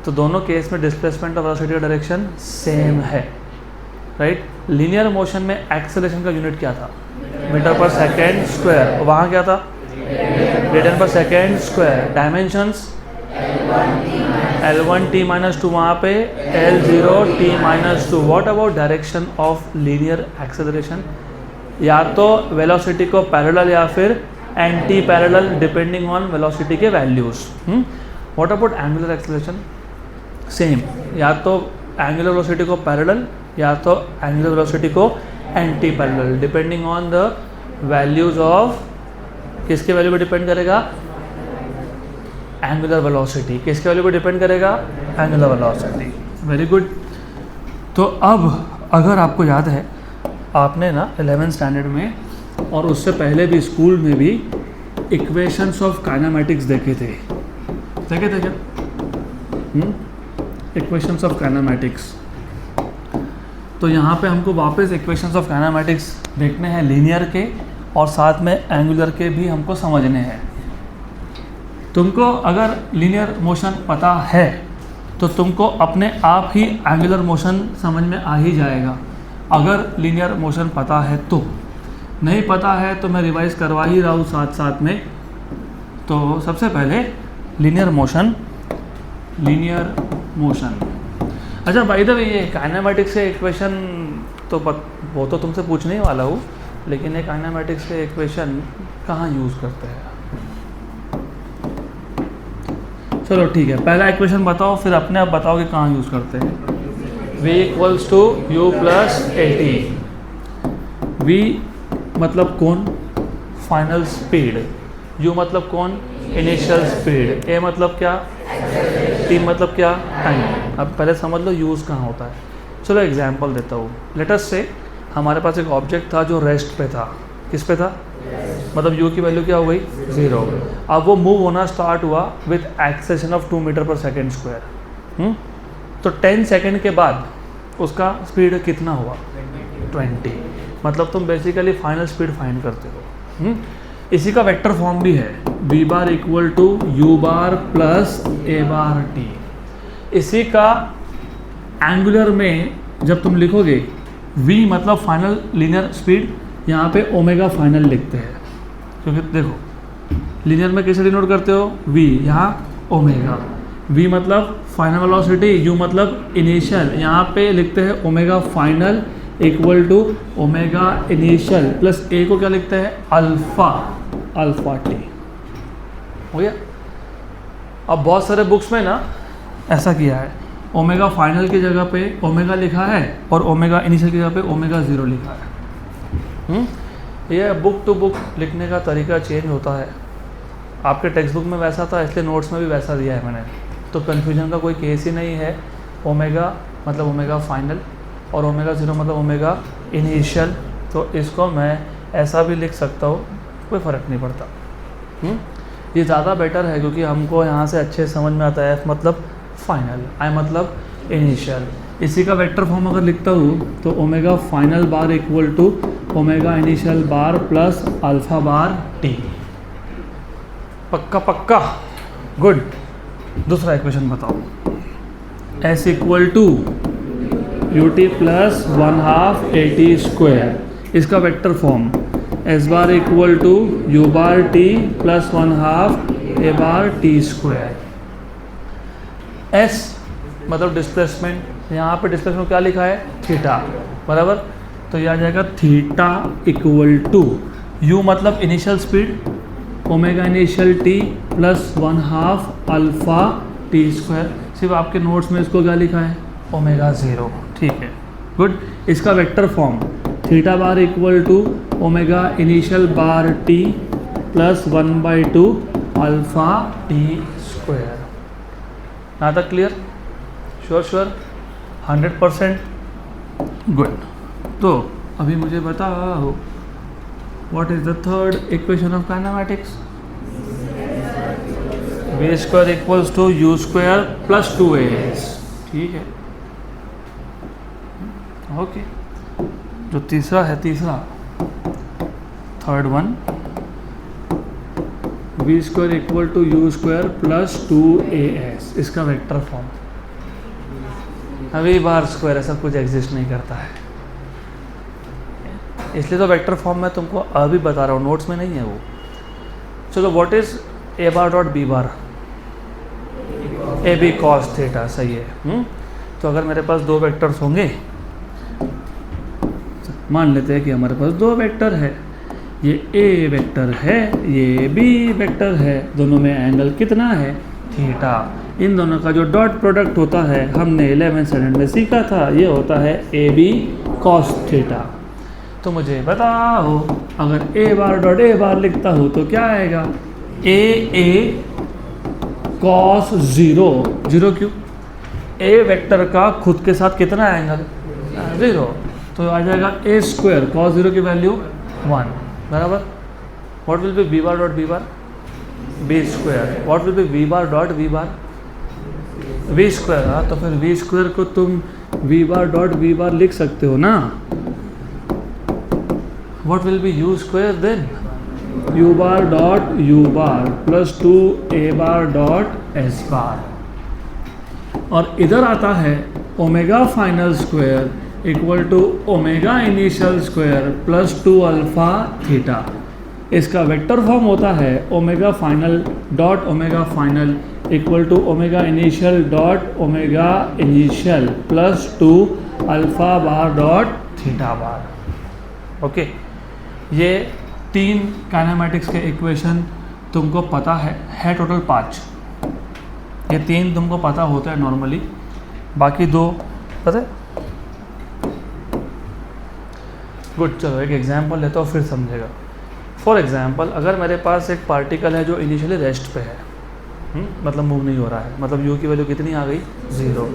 तो दोनों केस में डिस्प्लेसमेंट और वेलोसिटी का डायरेक्शन सेम है, राइट? लीनियर मोशन में एक्सेलरेशन का यूनिट क्या था? मीटर पर सेकेंड स्क्वायर। वहाँ क्या था? Radian per second square. Dimensions L1t minus 2, वहाँ पे L0t minus 2। What about direction of linear acceleration? या तो वेलोसिटी को पैरेलल या फिर anti parallel, depending on velocity के values. What about angular acceleration? Same, या तो एंगुलर वेलोसिटी को पैरेलल या तो एंगुलर वेलोसिटी को anti parallel, depending on the values of, किसके वैल्यू पे डिपेंड करेगा? Angular velocity. किसके वैल्यू पे डिपेंड करेगा? Angular velocity. Very good. तो अब अगर आपको याद है, आपने ना 11th स्टैंडर्ड में और उससे पहले भी स्कूल में भी इक्वेशंस ऑफ काइनेमैटिक्स देखे थे क्या? Equations of kinematics. तो यहाँ पे हमको वापस इक्वेशंस ऑफ काइनेमैटिक्स देखने हैं लीनियर के, और साथ में एंगुलर के भी हमको समझने हैं। तुमको अगर लीनियर मोशन पता है तो तुमको अपने आप ही एंगुलर मोशन समझ में आ ही जाएगा, अगर लीनियर मोशन पता है तो। नहीं पता है तो मैं रिवाइज करवा ही रहा हूँ साथ साथ में। तो सबसे पहले लीनियर मोशन। अच्छा भाई द वे, ये काइनेमेटिक्स से इक्वेशन तो वो तो तुमसे पूछने ही वाला हूँ, लेकिन ये काइनेमेटिक्स के इक्वेशन कहाँ यूज़ करते हैं? चलो ठीक है, पहला इक्वेशन बताओ, फिर अपने आप बताओ कि कहाँ यूज़ करते हैं। v equals to u plus AT। v मतलब कौन? Final speed. u मतलब कौन? Initial speed. a मतलब क्या? t मतलब क्या? टाइम। अब पहले समझ लो यूज़ कहाँ होता है। चलो एग्जांपल देता हूँ। लेट अस से हमारे पास एक ऑब्जेक्ट था जो रेस्ट पे था। किस पे था? मतलब u की वैल्यू क्या हो गई? 0। अब वो मूव होना स्टार्ट हुआ विथ एक्सेलेरेशन ऑफ 2 मीटर पर सेकेंड स्क्वायर। तो 10 सेकेंड के बाद उसका स्पीड कितना हुआ? 20। मतलब तुम बेसिकली फाइनल स्पीड फाइंड करते हो। इसी का वेक्टर फॉर्म भी है, v bar equal to u bar plus a bar t। इसी का एंगुलर में जब तुम लिखोगे v मतलब फाइनल लीनियर स्पीड, यहाँ पे ओमेगा फाइनल लिखते हैं, क्योंकि देखो लीनियर में कैसे डिनोट करते हो? v, यहाँ ओमेगा। v मतलब फाइनल वेलोसिटी, u मतलब इनिशियल, यहाँ पे लिखते हैं omega final equal to omega initial plus a को क्या लिखते हैं? Alpha t। हो गया? अब बहुत सारे बुक्स में ना ऐसा किया है, ओमेगा फाइनल की जगह पे ओमेगा लिखा है और ओमेगा इनिशियल की जगह पे ओमेगा 0 लिखा है। ये बुक टू बुक लिखने का तरीका चेंज होता है। आपके टेक्स्ट बुक में वैसा था, इसलिए नोट्स में भी वैसा दिया है मैंने, तो कन्फ्यूजन का कोई केस ही नहीं है। ओमेगा मतलब ओमेगा फाइनल और ओमेगा 0 मतलब ओमेगा इनिशियल, तो इसको मैं ऐसा भी लिख सकता हूँ, कोई फ़र्क नहीं पड़ता। ये ज़्यादा बेटर है क्योंकि हमको यहाँ से अच्छे समझ में आता है। F मतलब फाइनल, I मतलब इनिशियल। इसी का वेक्टर फॉर्म अगर लिखता हूँ तो omega final bar equal to omega initial bar plus alpha bar t। पक्का पक्का? गुड। दूसरा इक्वेशन बताओ। S equal to u t plus 1/2 AT square. इसका vector form S bar equal to u bar t plus 1/2 a bar t square. S मतलब डिस्प्लेसमेंट, यहाँ पे डिस्प्लेसमेंट क्या लिखा है? थीटा, बराबर। तो यह आ जाएगा थीटा इक्वल टू u मतलब initial speed, omega initial t plus 1/2 alpha t square. सिर्फ आपके नोट्स में इसको क्या लिखा है? ओमेगा 0। ठीक है, गुड। इसका vector form theta bar equal to omega initial bar t plus 1/2 alpha t square. यहाँ तक क्लियर? श्योर 100%? गुड। तो अभी मुझे बताओ, what is the third equation of kinematics? v square equals to u square plus 2as। ठीक है, ओके। जो तीसरा है, third one, v square equal to u square plus 2as। इसका वेक्टर फॉर्म, अभी बार स्क्वायर ऐसा कुछ एग्जिस्ट नहीं करता है, इसलिए तो वेक्टर फॉर्म मैं तुमको अभी बता रहा हूँ, नोट्स में नहीं है वो। चलो, what is a bar dot b bar? A b cos theta, सही है। तो अगर मेरे पास दो वेक्टर्स होंगे, मान लेते हैं कि हमारे पास दो वेक्टर है, ये a वेक्टर है, ये b वेक्टर है, दोनों में एंगल कितना है? थीटा। इन दोनों का जो डॉट प्रोडक्ट होता है, हमने 11th स्टैंडर्ड में सीखा था, ये होता है ए बी कॉस थीटा। तो मुझे बताओ, अगर a बार डॉट a बार लिखता हूँ तो क्या आएगा? a कॉस 0 क्यों? a वेक्टर का खुद के साथ कितना एंगल? 0। तो आ जाएगा a स्क्वायर कॉस 0 की वैल्यू 1, बराबर। What will be b bar dot b bar? b square. What will be v bar dot v bar? v square. हाँ, तो फिर v स्क्वायर को तुम v bar dot v bar लिख सकते हो ना। What will be u square then? U bar dot u bar plus 2 a bar dot s bar, और इधर आता है omega final square equal to omega initial square plus 2 alpha theta. इसका वेक्टर फॉर्म होता है omega final dot omega final equal to omega initial dot omega initial plus 2 alpha bar dot theta bar. Okay, ये 3 काइनेमेटिक्स के इक्वेशन तुमको पता है टोटल 5। ये 3 तुमको पता होता है नॉर्मली, बाकी 2 पता है। गुड, चलो एक एग्जांपल लेता हूँ फिर समझेगा। फॉर एग्जांपल, अगर मेरे पास एक पार्टिकल है जो इनिशियली रेस्ट पे है, मतलब मूव नहीं हो रहा है, मतलब u की वैल्यू कितनी आ गई 0।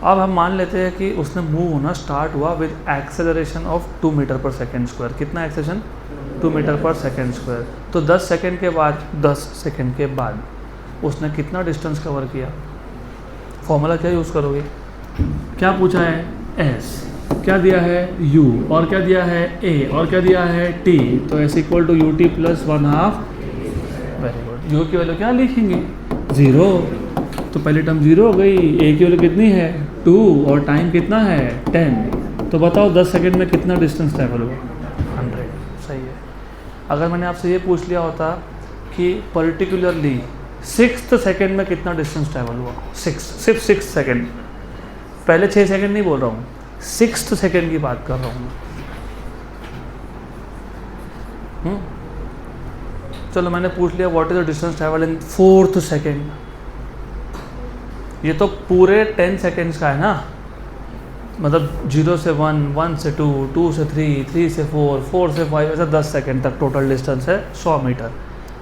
अब हम मान लेते हैं कि उसने मूव होना स्टार्ट हुआ विद एक्सेलरेशन ऑफ 2 मीटर पर सेकेंड स्क्वायर। कितना एक्सेलरेशन? 2 मीटर पर सेकेंड स्क्वायर। तो 10 सेकेंड के बाद उसने कितना डिस्टेंस कवर किया? फॉर्मूला क्या यूज़ करोगे? क्या पूछा है? s, क्या दिया है? u, और क्या दिया है? a, और क्या दिया है? t। तो s equal to ut plus 1/2। Very good. u की वैल्यू क्या लिखेंगे? 0। तो पहली टर्म 0 हो गई। a की वैल्यू कितनी है? 2, और टाइम कितना है? 10। तो बताओ 10 सेकेंड में कितना डिस्टेंस ट्रैवल हुआ? 100। सही है। अगर मैंने आपसे ये पूछ लिया होता कि पर्टिकुलरली 6th सेकेंड में कितना डिस्टेंस ट्रैवल हुआ, सिर्फ 6 सेकेंड, पहले 6 सेकेंड नहीं बोल रहा हूँ, 6th सेकेंड की बात कर रहा हूँ। चलो मैंने पूछ लिया what is the distance travel in 4th second. ये तो पूरे 10 सेकेंड्स का है ना, मतलब 0 से 1, 1 से 2, 2 से 3, 3 से 4, 4 से 5, ऐसा 10 सेकेंड तक टोटल डिस्टेंस है 100 मीटर।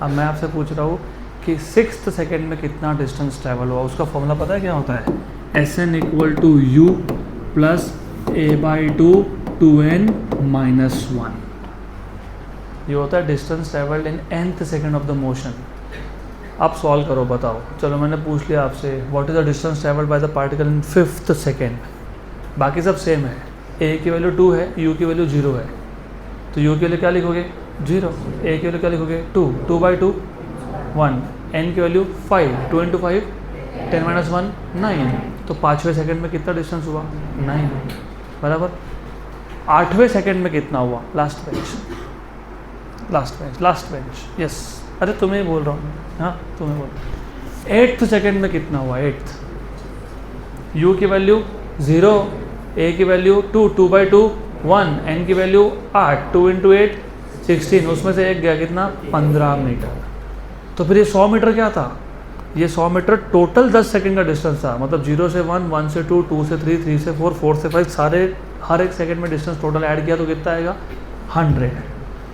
अब मैं आपसे पूछ रहा हूँ कि 6th सेकेंड में कितना डिस्टेंस ट्रैवल हुआ। उसका फॉर्मूला पता है क्या होता है? Sn equal to u plus a/2 2n minus 1। ये होता है distance travelled in nth second of the motion. अब सॉल्व करो, बताओ। चलो मैंने पूछ लिया आपसे what is the distance travelled by the particle in 5th second. बाकी सब सेम है। a की वैल्यू 2 है, u की वैल्यू 0 है, तो u की वैल्यू क्या लिखोगे? 0। a की वैल्यू क्या लिखोगे? 2, 2/2 1, n की वैल्यू 5, 2 × 5 10 - 1 9। तो 5वें सेकेंड में कितना डिस्टेंस हुआ? 9 बराबर। 8वें सेकेंड में कितना हुआ? Last bench. यस, अरे तुम्हें बोल रहा हूँ, हाँ तुम्हें बोल रहा हूँ। 8th सेकेंड में कितना हुआ? 8th। u की वैल्यू 0, a की वैल्यू 2, 2/2 1, n की वैल्यू 8, 2 × 8 16। उसमें से एक गया कितना? 15 मीटर। तो फिर ये 100 मीटर क्या था? ये 100 मीटर टोटल 10 सेकंड का डिस्टेंस था, मतलब 0 से 1, 1 से 2, 2 से 3, 3 से 4, 4 से 5, सारे हर एक सेकंड में डिस्टेंस टोटल ऐड किया तो कितना आएगा? 100।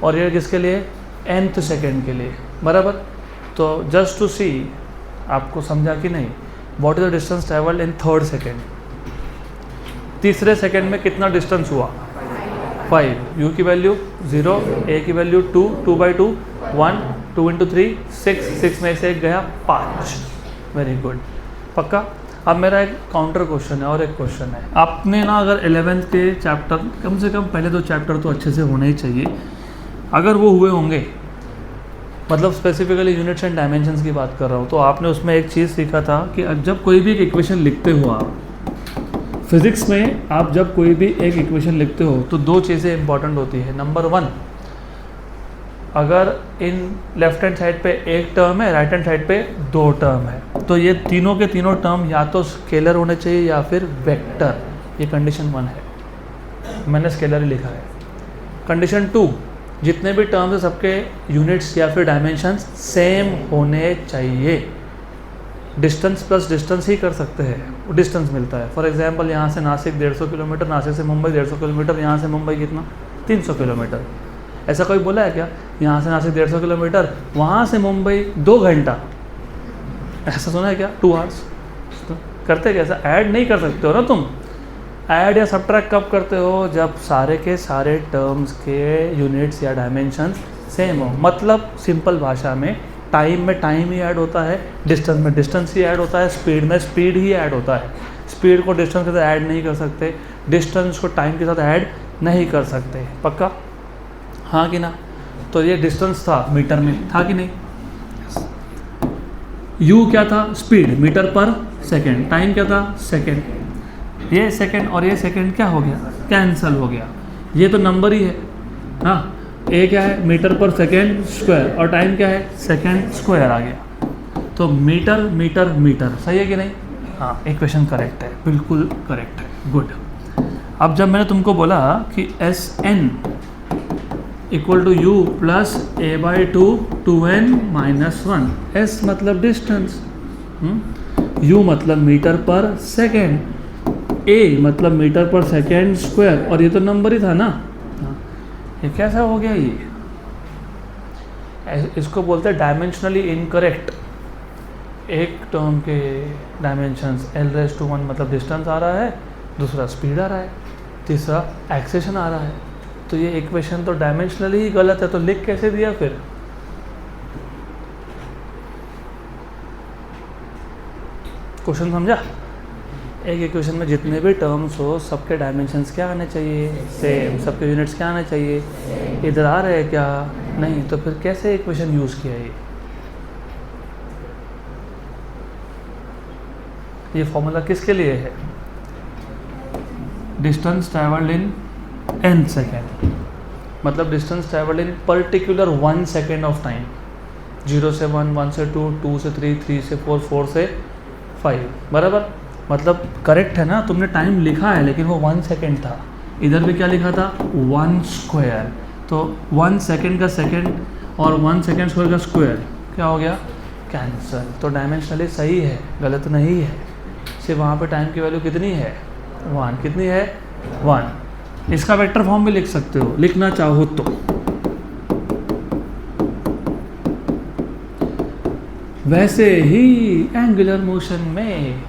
और ये किसके लिए? nth सेकंड के लिए, बराबर। तो जस्ट टू सी, आपको समझा कि नहीं, what is the distance travelled in 3rd second. तीसरे सेकेंड में कितना डिस्टेंस हुआ? 5। u की वैल्यू 0, a की वैल्यू 2, 2/2 1, 2 × 3 6, 6 में से एक गया 5। वेरी गुड, पक्का। अब मेरा एक काउंटर क्वेश्चन है और एक क्वेश्चन है। आपने ना अगर 11th के चैप्टर, कम से कम पहले 2 चैप्टर तो अच्छे से होने ही चाहिए, अगर वो हुए होंगे, मतलब स्पेसिफिकली यूनिट्स एंड डायमेंशंस की बात कर रहा हूँ, तो आपने उसमें एक चीज़ सीखा था कि जब कोई भी एक इक्वेशन लिखते हो आप फिज़िक्स में, आप जब कोई भी एक इक्वेशन लिखते हो तो 2 चीज़ें इंपॉर्टेंट होती है। नंबर 1, अगर इन लेफ्ट हैंड साइड पे एक टर्म है, राइट हैंड साइड पे 2 टर्म है, तो ये तीनों के तीनों टर्म या तो स्केलर होने चाहिए या फिर वेक्टर। ये कंडीशन 1 है, मैंने स्केलर ही लिखा है। कंडीशन 2, जितने भी टर्म्स है सबके यूनिट्स या फिर डायमेंशंस सेम होने चाहिए। डिस्टेंस प्लस डिस्टेंस ही कर सकते हैं, डिस्टेंस मिलता है। फॉर एग्जांपल, यहाँ से नासिक 150 किलोमीटर, नासिक से मुंबई 150 किलोमीटर, यहाँ से मुंबई कितना? 300 किलोमीटर। ऐसा कोई बोला है क्या? यहाँ से नासिक 150 किलोमीटर, वहाँ से मुंबई 2 घंटा, ऐसा सुना है क्या? 2 आवर्स। करते क्या? ऐसा ऐड नहीं कर सकते हो ना तुम। ऐड या सब्ट्रैक्ट कब करते हो? जब सारे के सारे टर्म्स के यूनिट्स या डायमेंशंस सेम हो। मतलब सिंपल भाषा में टाइम ही ऐड होता है, डिस्टेंस में डिस्टेंस ही ऐड होता है, स्पीड में स्पीड ही ऐड होता है। स्पीड को डिस्टेंस के साथ ऐड नहीं कर सकते, डिस्टेंस को टाइम के साथ ऐड नहीं कर सकते। पक्का? हाँ कि ना? तो ये डिस्टेंस था मीटर में, था कि नहीं? u क्या था? स्पीड मीटर पर सेकेंड। टाइम क्या था? सेकेंड। ये सेकेंड और ये सेकेंड क्या हो गया? कैंसिल हो गया। ये तो नंबर ही है। हाँ, a क्या है? मीटर पर सेकेंड स्क्वायर, और टाइम क्या है? सेकेंड स्क्वायर आ गया। तो मीटर मीटर मीटर, सही है कि नहीं? हाँ, इक्वेशन करेक्ट है, बिल्कुल करेक्ट है, गुड। अब जब मैंने तुमको बोला कि s n equal to u plus a by two 2n minus 1, s मतलब डिस्टेंस, यू मतलब मीटर पर सेकेंड, ए मतलब मीटर पर सेकेंड स्क्वायर, और ये तो नंबर ही था ना। ये कैसा हो गया? ये इसको बोलते हैं डायमेंशनली इनकरेक्ट। एक टर्म के डायमेंशंस l⁻⁴ मतलब डिस्टेंस आ रहा है, दूसरा स्पीड आ रहा है, तीसरा एक्सेशन आ रहा है। तो ये इक्वेशन तो डायमेंशनली ही गलत है, तो लिख कैसे दिया फिर? क्वेश्चन समझा? एक इक्वेशन में जितने भी टर्म्स हो सबके डायमेंशंस क्या आने चाहिए? सेम। सबके यूनिट्स क्या आने चाहिए? इधर आ रहे हैं क्या? नहीं। तो फिर कैसे इक्वेशन यूज़ किया? ये फॉर्मूला किसके लिए है? Distance travelled in n second, मतलब distance travelled in particular 1 second of time. 0 से 1, 1 से 2, 2 से 3, 3 से 4, 4 से 5, बराबर। मतलब करेक्ट है ना? तुमने टाइम लिखा है लेकिन वो 1 सेकेंड था। इधर भी क्या लिखा था? 1 स्क्वायर। तो 1 सेकेंड का सेकेंड और 1 सेकेंड स्क्वायर का स्क्वायर क्या हो गया? कैंसल। तो डायमेंशनली सही है, गलत नहीं है। सिर्फ वहाँ पे टाइम की वैल्यू कितनी है? 1। कितनी है? 1। इसका वेक्टर फॉर्म भी लिख सकते हो, लिखना चाहो तो। वैसे ही एंगुलर मोशन में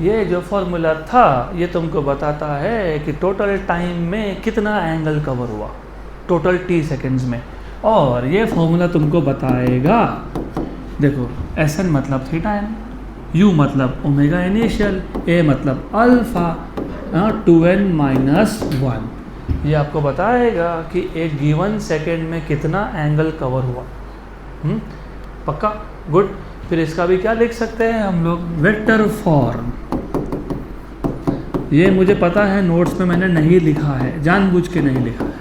ये जो फॉर्मूला था ये तुमको बताता है कि टोटल टाइम में कितना एंगल कवर हुआ, टोटल t सेकेंड्स में। और ये फॉर्मूला तुमको बताएगा, देखो Sn मतलब θn, u मतलब ओमेगा इनिशियल, a मतलब अल्फा, 2n माइनस 1। ये आपको बताएगा कि एक गिवन सेकेंड में कितना एंगल कवर हुआ। पक्का? गुड। फिर इसका भी क्या लिख सकते हैं हम लोग? Vector form. ये मुझे पता है नोट्स में मैंने नहीं लिखा है, जानबूझ के नहीं लिखा है,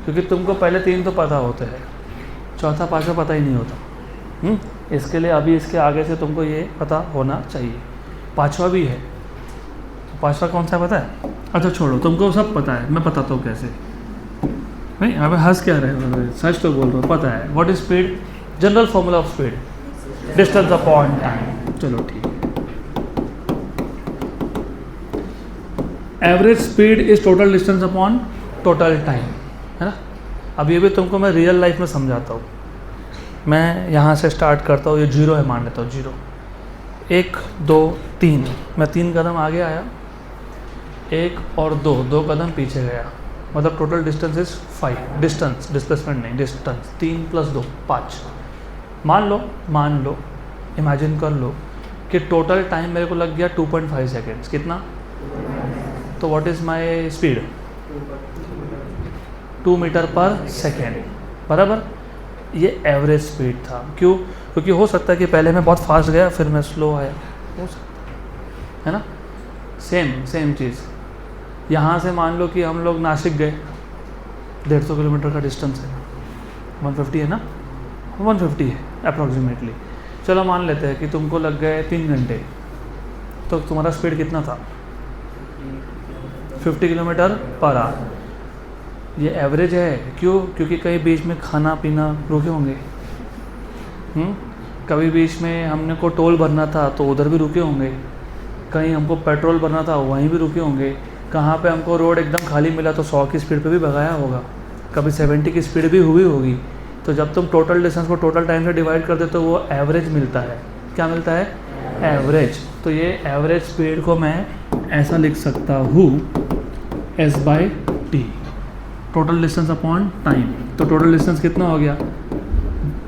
क्योंकि तुमको पहले 3 तो पता होते हैं, चौथा पाँचवा पता ही नहीं होता। इसके लिए अभी इसके आगे से तुमको ये पता होना चाहिए। पाँचवा भी है, पाँचवा कौन सा पता है? अच्छा छोड़ो, तुमको सब पता है, मैं बताता हूँ कैसे। नहीं अबे हंस क्या रहे हो, सच तो बोल रहा हूँ, पता है। What is speed? General formula of speed, distance upon time. चलो ठीक है। Average speed is total distance upon total time, है ना? अब ये भी तुमको मैं रियल लाइफ में समझाता हूँ। मैं यहाँ से स्टार्ट करता हूँ, ये 0 है मान लेता हूँ, 0, 1 2 3, मैं 3 कदम आगे आया, 1 और 2 कदम पीछे गया, मतलब total distance is 5। Distance, displacement नहीं, डिस्टेंस। 3 + 2 5। मान लो इमेजिन कर लो कि टोटल टाइम मेरे को लग गया 2.5 सेकेंड्स। कितना? तो what is my speed? 2 metre पर सेकेंड, बराबर। ये एवरेज स्पीड था। क्यों? क्योंकि हो सकता है कि पहले मैं बहुत फास्ट गया फिर मैं स्लो आया, हो सकता है ना? सेम चीज़ यहाँ से मान लो कि हम लोग नासिक गए, 150 किलोमीटर का डिस्टेंस है, 150 है ना, 150 है अप्रॉक्सीमेटली। चलो मान लेते हैं कि तुमको लग गए 3 घंटे, तो तुम्हारा स्पीड कितना था? 50 किलोमीटर पर आवर। ये एवरेज है। क्यों? क्योंकि कहीं बीच में खाना पीना रुके होंगे, कभी बीच में हमने को टोल भरना था तो उधर भी रुके होंगे, कहीं हमको पेट्रोल भरना था वहीं भी रुके होंगे, कहाँ पे हमको रोड एकदम खाली मिला तो 100 की स्पीड पे भी भगाया होगा, कभी 70 की स्पीड भी हुई होगी। तो जब तुम टोटल डिस्टेंस को टोटल टाइम से डिवाइड करते तो वो एवरेज मिलता है। क्या मिलता है? एवरेज। तो ये एवरेज स्पीड को मैं ऐसा लिख सकता हूँ, S/T, total distance upon time. तो टोटल डिस्टेंस कितना हो गया?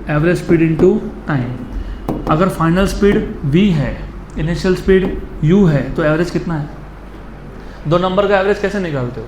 Average speed into time. अगर फाइनल स्पीड v है, इनिशियल स्पीड u है, तो एवरेज कितना है? 2 नंबर का एवरेज कैसे निकालते हो?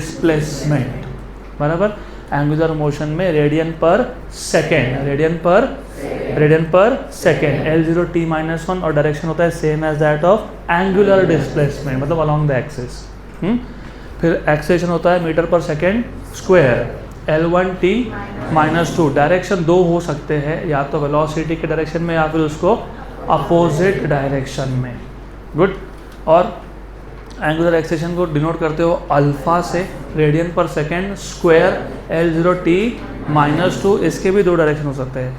डिस्प्लेसमेंट, बराबर। एंगुलर मोशन में radian per second, radian per second, L0t-1 और डायरेक्शन होता है same as that of angular displacement, मतलब अलोंग द एक्सिस। फिर एक्सेलेरेशन होता है मीटर पर सेकेंड स्क्वायर, L1t-2। डायरेक्शन दो हो सकते हैं, या तो वेलोसिटी के डायरेक्शन में या फिर उसको अपोजिट डायरेक्शन में, गुड। और एंगुलर एक्सेलेरेशन को डिनोट करते हो अल्फा से, radian per second square L0t-2। इसके भी दो डायरेक्शन हो सकते हैं,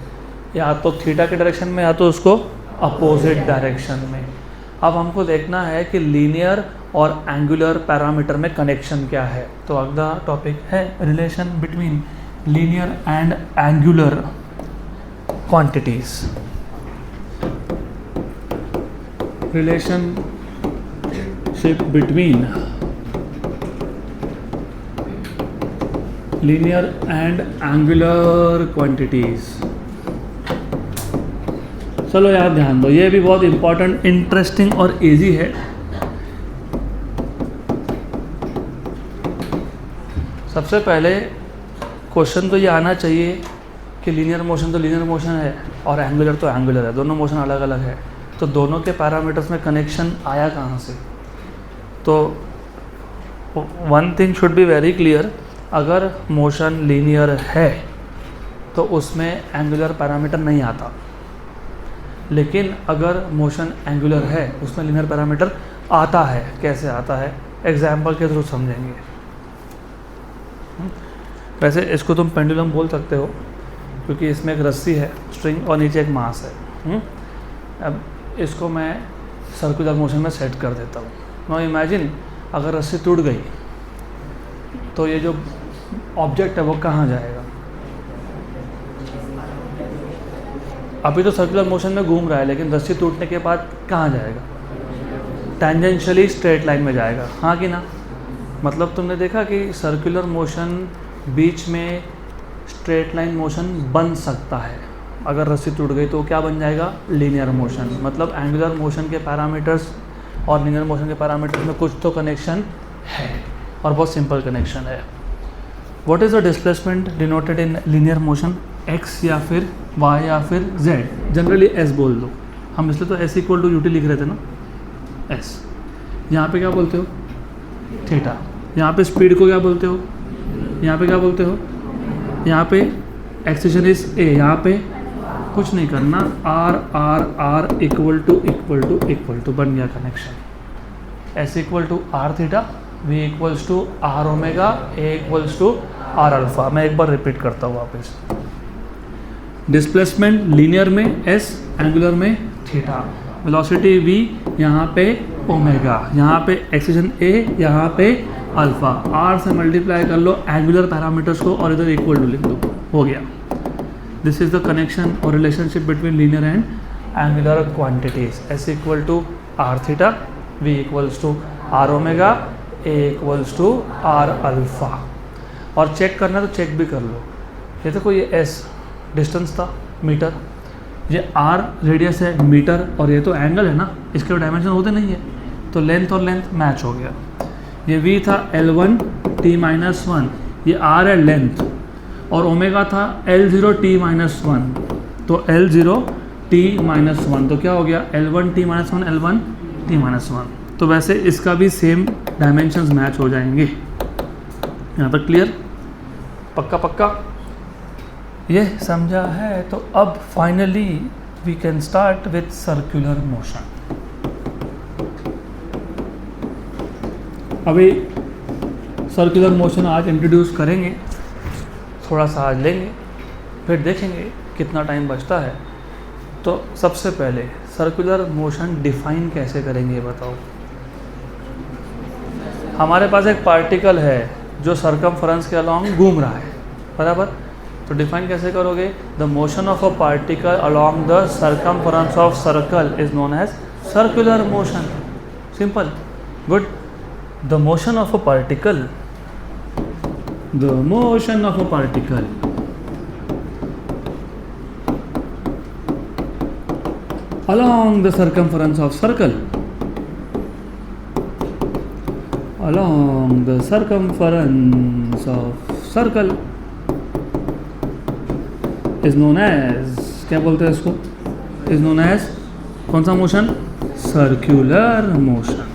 या तो थीटा के डायरेक्शन में या तो उसको अपोजिट डायरेक्शन में। अब हमको देखना है कि लीनियर और एंगुलर पैरामीटर में कनेक्शन क्या है। तो अगला टॉपिक है relation between linear and angular quantities. Relationship between linear and angular quantities. चलो यार ध्यान दो, ये भी बहुत इंपॉर्टेंट, इंटरेस्टिंग और इजी है। सबसे पहले क्वेश्चन तो ये आना चाहिए कि लीनियर मोशन तो लीनियर मोशन है और एंगुलर तो एंगुलर है, दोनों मोशन अलग अलग है, तो दोनों के पैरामीटर्स में कनेक्शन आया कहाँ से। तो one thing should be very clear, अगर मोशन लीनियर है तो उसमें एंगुलर पैरामीटर नहीं आता, लेकिन अगर मोशन एंगुलर है उसमें लीनियर पैरामीटर आता है। कैसे आता है, एग्जाम्पल के थ्रू समझेंगे। वैसे इसको तुम पेंडुलम बोल सकते हो क्योंकि इसमें एक रस्सी है स्ट्रिंग और नीचे एक मास है। अब इसको मैं सर्कुलर मोशन में सेट कर देता हूँ। नाउ इमेजिन अगर रस्सी टूट गई तो ये जो ऑब्जेक्ट है वो कहाँ जाएगा? अभी तो सर्कुलर मोशन में घूम रहा है लेकिन रस्सी टूटने के बाद कहाँ जाएगा? टेंजेंशियली स्ट्रेट लाइन में जाएगा, हाँ कि ना? मतलब तुमने देखा कि सर्कुलर मोशन बीच में स्ट्रेट लाइन मोशन बन सकता है। अगर रस्सी टूट गई तो क्या बन जाएगा? Linear motion. मतलब एंगुलर मोशन के पैरामीटर्स और लीनियर मोशन के पैरामीटर्स में कुछ तो कनेक्शन है और बहुत सिंपल कनेक्शन है। What is the displacement denoted in linear motion? x या फिर y या फिर z? जनरली s बोल दो, हम इसलिए तो s इक्वल टू यूटी लिख रहे थे ना, s। यहाँ पे क्या बोलते हो? थीटा। यहाँ पे स्पीड को क्या बोलते हो? यहाँ पे क्या बोलते हो? यहाँ पे एक्सेशन इज a। यहाँ पे कुछ नहीं करना, r इक्वल टू बन गया connection. s equal to r theta, v equals to r omega, a equals to r alpha. मैं एक बार रिपीट करता हूँ वापस। डिस्प्लेसमेंट लीनियर में s, एंगुलर में थीटा, वेलोसिटी v, यहाँ पे ओमेगा, यहाँ पे एक्सेशन a, यहाँ पे अल्फा। r से मल्टीप्लाई कर लो एंगुलर पैरामीटर्स को और इधर इक्वल टू लिख दो, हो गया। दिस इज द कनेक्शन और relationship between linear and angular quantities. s equal to r theta, v equals to r omega, a equals to r alpha. और चेक करना तो चेक भी कर लो। ये देखो, ये s डिस्टेंस था मीटर, ये r रेडियस है मीटर, और ये तो एंगल है ना, इसके डायमेंशन होते नहीं है, तो लेंथ और लेंथ मैच हो गया। ये v था L1 t-1, ये r है लेंथ, और ओमेगा था L0 t-1, तो L0 t-1, तो क्या हो गया? L1 t-1, L1 t-1। तो वैसे इसका भी सेम डायमेंशंस मैच हो जाएंगे। यहाँ तक क्लियर? पक्का पक्का ये समझा है? तो अब finally we can start with circular motion. अभी सर्कुलर मोशन आज इंट्रोड्यूस करेंगे, थोड़ा सा आज लेंगे, फिर देखेंगे कितना टाइम बचता है। तो सबसे पहले सर्कुलर मोशन डिफाइन कैसे करेंगे ये बताओ। हमारे पास एक पार्टिकल है जो सर्कमफरेंस के अलॉन्ग घूम रहा है, बराबर? तो डिफाइन कैसे करोगे? The motion of a particle along the circumference of circle is known as circular motion. Simple, good. The motion of a particle, the motion of a particle along the circumference of circle, along the circumference of circle is known as, क्या बोलते हैं इसको? is known as कौन सा motion? Circular motion,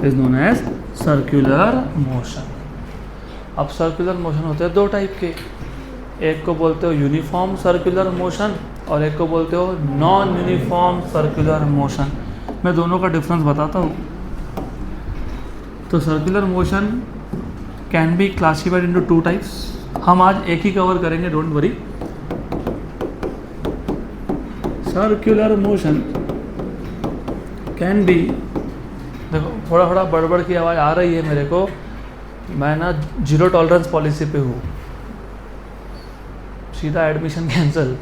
is known as circular motion. अब सर्कुलर मोशन होते हैं दो टाइप के, एक को बोलते हो यूनिफॉर्म सर्कुलर मोशन और एक को बोलते हो नॉन यूनिफॉर्म सर्कुलर मोशन। मैं दोनों का डिफरेंस बताता हूँ। तो circular motion can be classified into two types. हम आज एक ही कवर करेंगे, don't worry. Circular motion can B, देखो थोड़ा थोड़ा बड़बड़ की आवाज़ आ रही है मेरे को, मैं ना जीरो टॉलरेंस पॉलिसी पे हूँ, सीधा एडमिशन कैंसिल।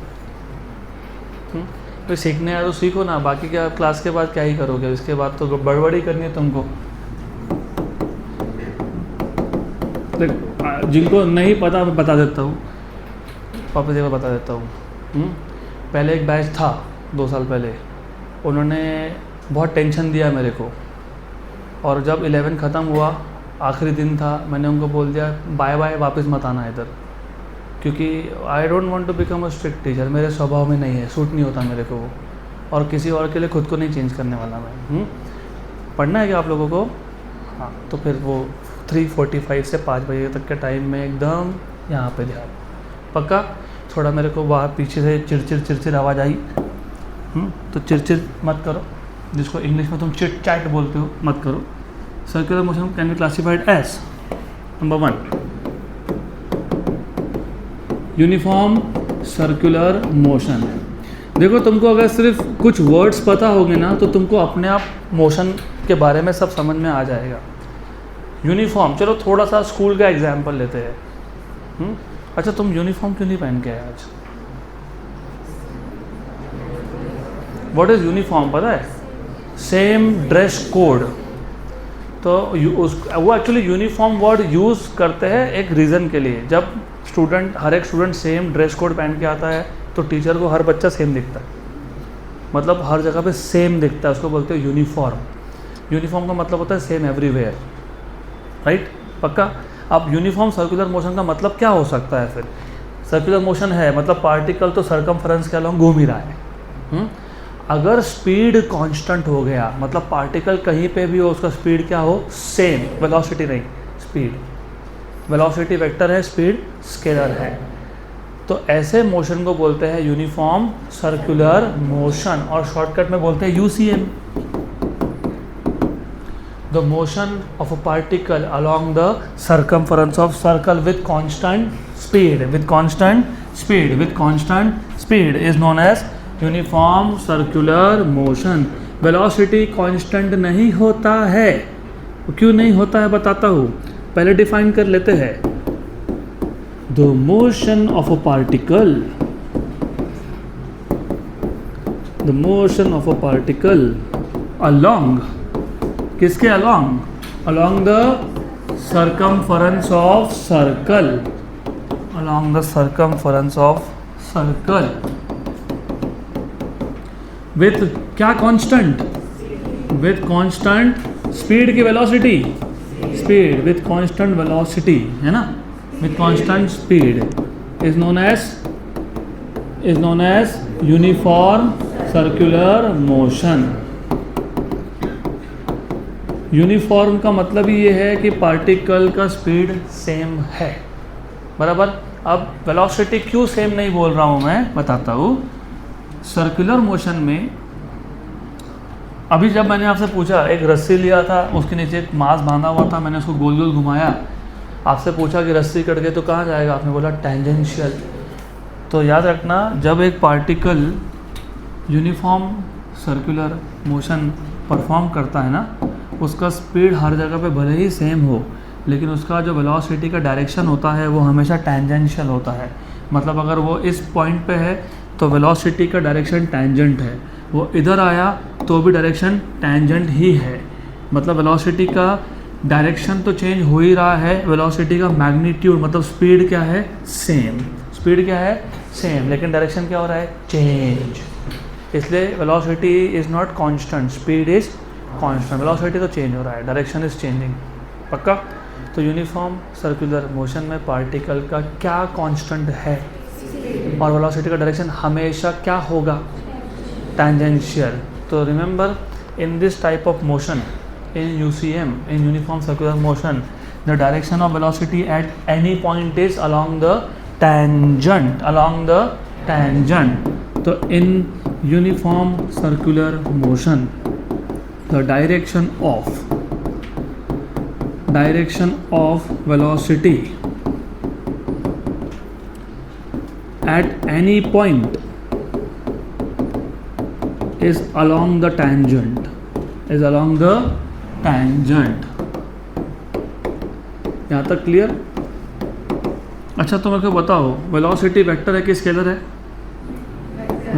तो सीखने आए तो सीखो ना, बाकी क्या क्लास के बाद क्या ही करोगे, इसके बाद तो बड़बड़ी करनी है तुमको। जिनको नहीं पता मैं बता देता हूँ, वापस एक बार बता देता हूँ। पहले एक बैच था 2 साल पहले, उन्होंने बहुत टेंशन दिया मेरे को, और जब 11 ख़त्म हुआ, आखिरी दिन था, मैंने उनको बोल दिया बाय बाय, वापस मत आना इधर, क्योंकि I don't want to become a strict teacher. मेरे स्वभाव में नहीं है, सूट नहीं होता मेरे को वो, और किसी और के लिए खुद को नहीं चेंज करने वाला मैं। पढ़ना है क्या आप लोगों को? हाँ, तो फिर वो 3:45 से 5 बजे तक के टाइम में एकदम यहाँ पे ध्यान, पक्का? थोड़ा मेरे को वहाँ पीछे से चिड़चिड़ आवाज़ आई, तो चिड़चिड़ मत करो, जिसको इंग्लिश में तुम चिट चैट बोलते हो, मत करो। Circular motion can be classified as, number 1, uniform circular motion. देखो तुमको अगर सिर्फ कुछ वर्ड्स पता होंगे ना तो तुमको अपने आप मोशन के बारे में सब समझ में आ जाएगा। यूनिफॉर्म, चलो थोड़ा सा स्कूल का एग्जाम्पल लेते हैं। अच्छा, तुम यूनिफॉर्म क्यों नहीं पहन के आए आज? व्हाट इज़ यूनिफॉर्म पता है? Same dress code. तो वो एक्चुअली यूनिफॉर्म वर्ड यूज़ करते हैं एक रीज़न के लिए। जब हर एक स्टूडेंट सेम ड्रेस कोड पहन के आता है तो टीचर को हर बच्चा सेम दिखता है, मतलब हर जगह पे सेम दिखता है, उसको बोलते हैं यूनिफॉर्म। यूनिफॉर्म का मतलब होता है सेम एवरीवेयर, राइट? पक्का? अब यूनिफॉर्म सर्कुलर मोशन का मतलब क्या हो सकता है फिर? सर्कुलर मोशन है मतलब पार्टिकल तो सर्कमफ्रेंस के अलॉन्ग घूम ही रहा है। अगर स्पीड कांस्टेंट हो गया मतलब पार्टिकल कहीं पे भी हो उसका स्पीड क्या हो? सेम। वेलोसिटी नहीं, स्पीड। वेलोसिटी वेक्टर है, स्पीड स्केलर है। तो ऐसे मोशन को बोलते हैं यूनिफॉर्म सर्कुलर मोशन, और शॉर्टकट में बोलते हैं UCM. The motion of a particle along the circumference of circle with constant speed, with constant speed, with constant speed is known as uniform circular motion. Velocity constant नहीं होता है। क्यों नहीं होता है बताता हूँ, पहले डिफाइन कर लेते हैं। The motion of a particle, the motion of a particle along, किसके along? Along the circumference of circle, along the circumference of circle with क्या कांस्टेंट? विथ कांस्टेंट स्पीड की velocity, speed with constant velocity, है ना? With constant speed is known as uniform circular motion. Uniform का मतलब ये है कि पार्टिकल का स्पीड सेम है, बराबर। अब वेलोसिटी क्यों सेम नहीं बोल रहा हूँ मैं, बताता हूँ। सर्कुलर मोशन में अभी जब मैंने आपसे पूछा, एक रस्सी लिया था, उसके नीचे एक मास बांधा हुआ था, मैंने उसको गोल गोल घुमाया, आपसे पूछा कि रस्सी कट गई तो कहाँ जाएगा, आपने बोला टेंजेंशियल। तो याद रखना, जब एक particle uniform circular motion perform करता है ना, उसका स्पीड हर जगह पे भले ही सेम हो, लेकिन उसका जो वेलोसिटी का डायरेक्शन होता है वो हमेशा टेंजेंशियल होता है। मतलब अगर वो इस पॉइंट पे है तो वेलोसिटी का डायरेक्शन टेंजेंट है, वो इधर आया तो भी डायरेक्शन टेंजेंट ही है। मतलब वेलोसिटी का डायरेक्शन तो चेंज हो ही रहा है, वेलोसिटी का मैग्नीट्यूड मतलब स्पीड क्या है? सेम। स्पीड क्या है? सेम, लेकिन डायरेक्शन क्या हो रहा है? चेंज। इसलिए velocity is not constant, speed is constant. Velocity तो चेंज हो रहा है, डायरेक्शन इज़ चेंजिंग। पक्का? तो यूनिफॉर्म सर्कुलर मोशन में पार्टिकल का क्या कांस्टेंट है और वेलोसिटी का डायरेक्शन हमेशा क्या होगा? टेंजेंशियल। तो remember, in this type of motion, in UCM, in uniform circular motion, the direction of velocity at any point is along the tangent, along the tangent. So in uniform circular motion, the direction of velocity at any point is along the tangent, is along the tangent। यहाँ तक क्लियर? अच्छा, तो मेरे को बताओ, वेलोसिटी वेक्टर है कि स्केलर है?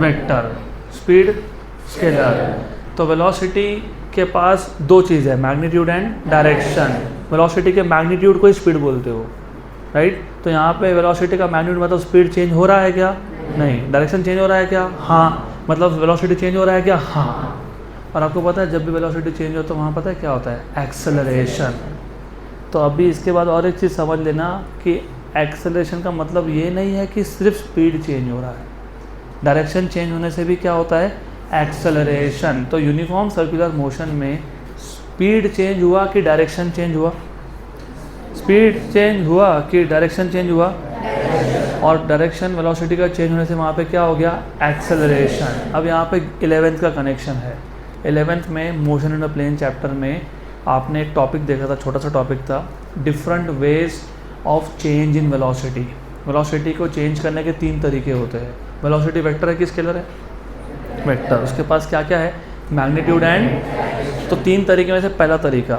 वेक्टर। Speed scalar. तो वेलोसिटी के पास दो चीज़ है, मैग्नीट्यूड एंड डायरेक्शन। वेलोसिटी के मैग्नीट्यूड को ही स्पीड बोलते हो, राइट? तो यहाँ पे वेलोसिटी का मैग्नीट्यूड मतलब स्पीड चेंज हो रहा है क्या? नहीं। डायरेक्शन चेंज हो रहा है क्या? हाँ। मतलब वेलोसिटी चेंज हो रहा है क्या? हाँ। और आपको पता है जब भी वेलोसिटी चेंज हो तो वहाँ पता है क्या होता है? एक्सेलरेशन। तो अभी इसके बाद और एक चीज़ समझ लेना कि एक्सेलरेशन का मतलब ये नहीं है कि सिर्फ स्पीड चेंज हो रहा है, डायरेक्शन चेंज होने से भी क्या होता है? एक्सेलरेशन। तो यूनिफॉर्म सर्कुलर मोशन में स्पीड चेंज हुआ कि डायरेक्शन चेंज हुआ? स्पीड चेंज हुआ कि डायरेक्शन चेंज हुआ? और डायरेक्शन वेलोसिटी का चेंज होने से वहाँ पे क्या हो गया? एक्सेलरेशन। अब यहाँ पे 11th का कनेक्शन है। 11th में motion in a plane chapter में आपने एक टॉपिक देखा था, छोटा सा टॉपिक था, different ways of change in velocity. Velocity को चेंज करने के 3 तरीके होते हैं। वेलोसिटी वेक्टर है कि स्केलर है? वेक्टर। उसके पास क्या क्या है? मैग्नीट्यूड एंड, तो 3 तरीके में से पहला तरीका,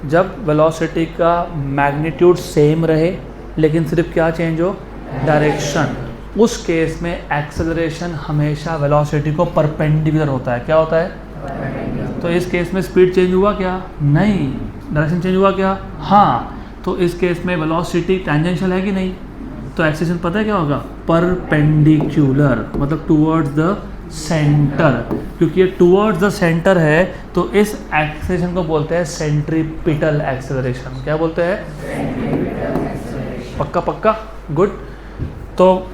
जब वेलोसिटी का मैग्नीट्यूड सेम रहे लेकिन सिर्फ क्या चेंज हो? डायरेक्शन, उस केस में एक्सेलरेशन हमेशा वेलोसिटी को परपेंडिकुलर होता है। क्या होता है? तो इस केस में स्पीड चेंज हुआ क्या? नहीं। डायरेक्शन चेंज हुआ क्या? हाँ। तो इस केस में वेलोसिटी टेंजेंशियल है कि नहीं? तो एक्सेलरेशन पता है क्या होगा? परपेंडिकुलर, मतलब टुवर्ड्स द सेंटर। क्योंकि ये टुवर्ड्स द सेंटर है तो इस एक्सेलरेशन को बोलते हैं सेंट्रीपिटल एक्सेलरेशन। क्या बोलते हैं? पक्का पक्का, गुड। तो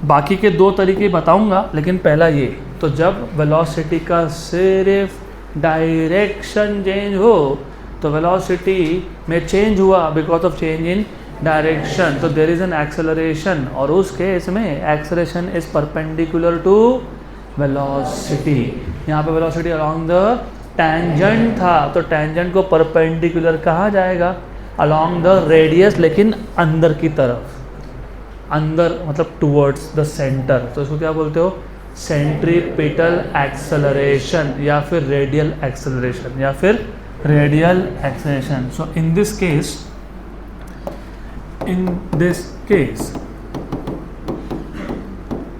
बाकी के 2 तरीके बताऊंगा, लेकिन पहला ये, तो जब वेलोसिटी का सिर्फ डायरेक्शन चेंज हो तो वेलोसिटी में चेंज हुआ because of change in direction, तो देयर इज एन एक्सेलरेशन, और उस केस में acceleration is perpendicular to velocity. यहाँ पे वेलोसिटी अलोंग द टेंजेंट था, तो टेंजेंट को परपेंडिकुलर कहा जाएगा अलोंग द रेडियस, लेकिन अंदर की तरफ, अंदर मतलब टुवर्ड्स द सेंटर। तो इसको क्या बोलते हो? सेंट्रीपिटल एक्सेलरेशन या फिर रेडियल एक्सेलरेशन या फिर radial acceleration. So in this case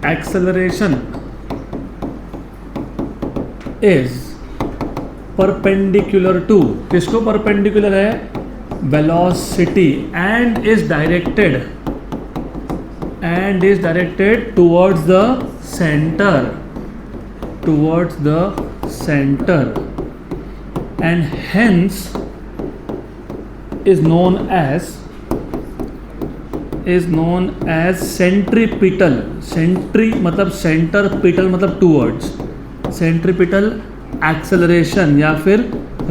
acceleration is perpendicular to, किसको परपेंडिकुलर है? Velocity, and is directed towards the center and hence is known as centripetal। Centri मतलब सेंटर, पिटल मतलब टूवर्ड्स, सेंट्रीपिटल एक्सेलरेशन या फिर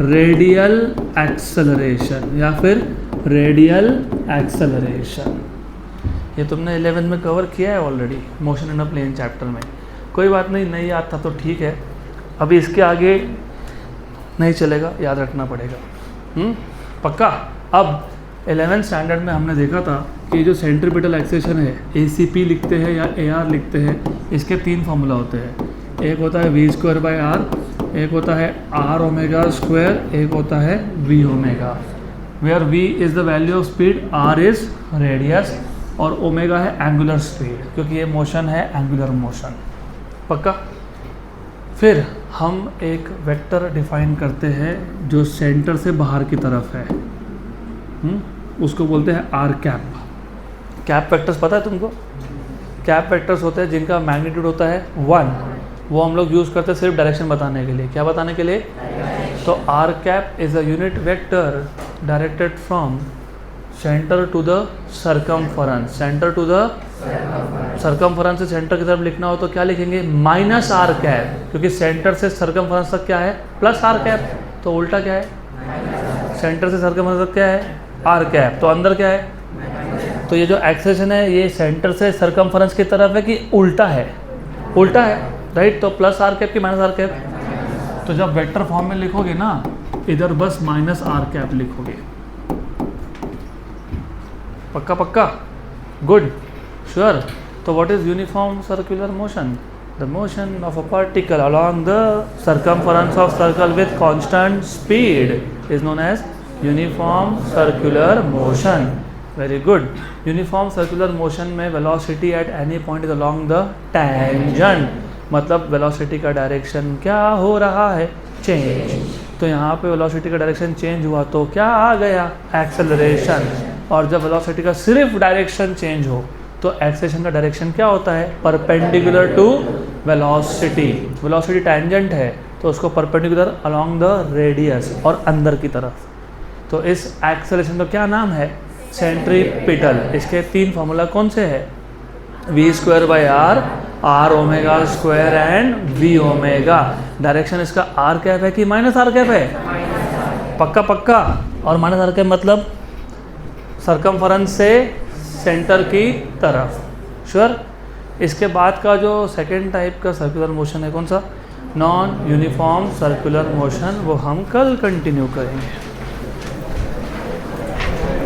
रेडियल एक्सेलरेशन ये तुमने 11th में कवर किया है already, motion in a plane chapter में। कोई बात नहीं, नहीं याद था तो ठीक है, अभी इसके आगे नहीं चलेगा, याद रखना पड़ेगा। पक्का। अब 11th स्टैंडर्ड में हमने देखा था कि जो सेंट्रीपिटल एक्सेलरेशन है, ACP लिखते हैं या AR लिखते हैं, इसके 3 फार्मूला होते हैं। एक होता है v²/r, एक होता है r⍵², एक होता है v⍵, where v is the value of speed, r is radius और ओमेगा है एंगुलर स्पीड, क्योंकि ये मोशन है एंगुलर मोशन। पक्का। फिर हम एक वेक्टर डिफाइन करते हैं जो सेंटर से बाहर की तरफ है, उसको बोलते हैं आर कैप। कैप वेक्टर्स पता है तुमको? कैप वेक्टर्स होते हैं जिनका मैग्नीट्यूड होता है 1, वो हम लोग यूज़ करते हैं सिर्फ डायरेक्शन बताने के लिए। क्या बताने के लिए? तो r cap is a unit vector directed from centre to the circumference. Centre to the circumference से सेंटर की तरफ लिखना हो तो क्या लिखेंगे? माइनस आर कैप, क्योंकि सेंटर से सर्कमफरेंस तक क्या है? Plus r cap. तो उल्टा क्या है? सेंटर से सर्कमफरेंस तक क्या है? R cap. तो अंदर क्या है? तो ये जो एक्सेलरेशन है ये सेंटर से सर्कमफरेंस की तरफ है कि उल्टा है? उल्टा है, राइट। तो प्लस आर कैप कि माइनस आर कैप? तो जब वेक्टर फॉर्म में लिखोगे ना, इधर बस माइनस आर कैप लिखोगे। पक्का पक्का, गुड, श्योर। तो what is uniform circular motion? The motion of a particle along the circumference of circle with constant speed is known as uniform circular motion. Very good. Uniform circular motion में velocity at any point is along the tangent, मतलब वेलोसिटी का डायरेक्शन क्या हो रहा है? चेंज। तो यहाँ पे वेलोसिटी का डायरेक्शन चेंज हुआ तो क्या आ गया? एक्सेलरेशन। और जब वेलोसिटी का सिर्फ डायरेक्शन चेंज हो तो एक्सेलरेशन का डायरेक्शन क्या होता है? Perpendicular to velocity. Velocity tangent है तो उसको परपेंडिकुलर अलोंग द रेडियस और अंदर की तरफ। तो इस एक्सेलरेशन का क्या नाम है? सेंट्रीपिटल। इसके 3 फार्मूला कौन से है? v²/r, r⍵² and v⍵। Direction इसका आर कैप है कि माइनस आर कैप है? पक्का पक्का। और माइनस आर कैप मतलब सर्कमफरेंस से सेंटर की तरफ, श्योर। इसके बाद का जो सेकेंड टाइप का सर्कुलर मोशन है कौन सा? नॉन यूनिफॉर्म सर्कुलर मोशन, वो हम कल कंटिन्यू करेंगे।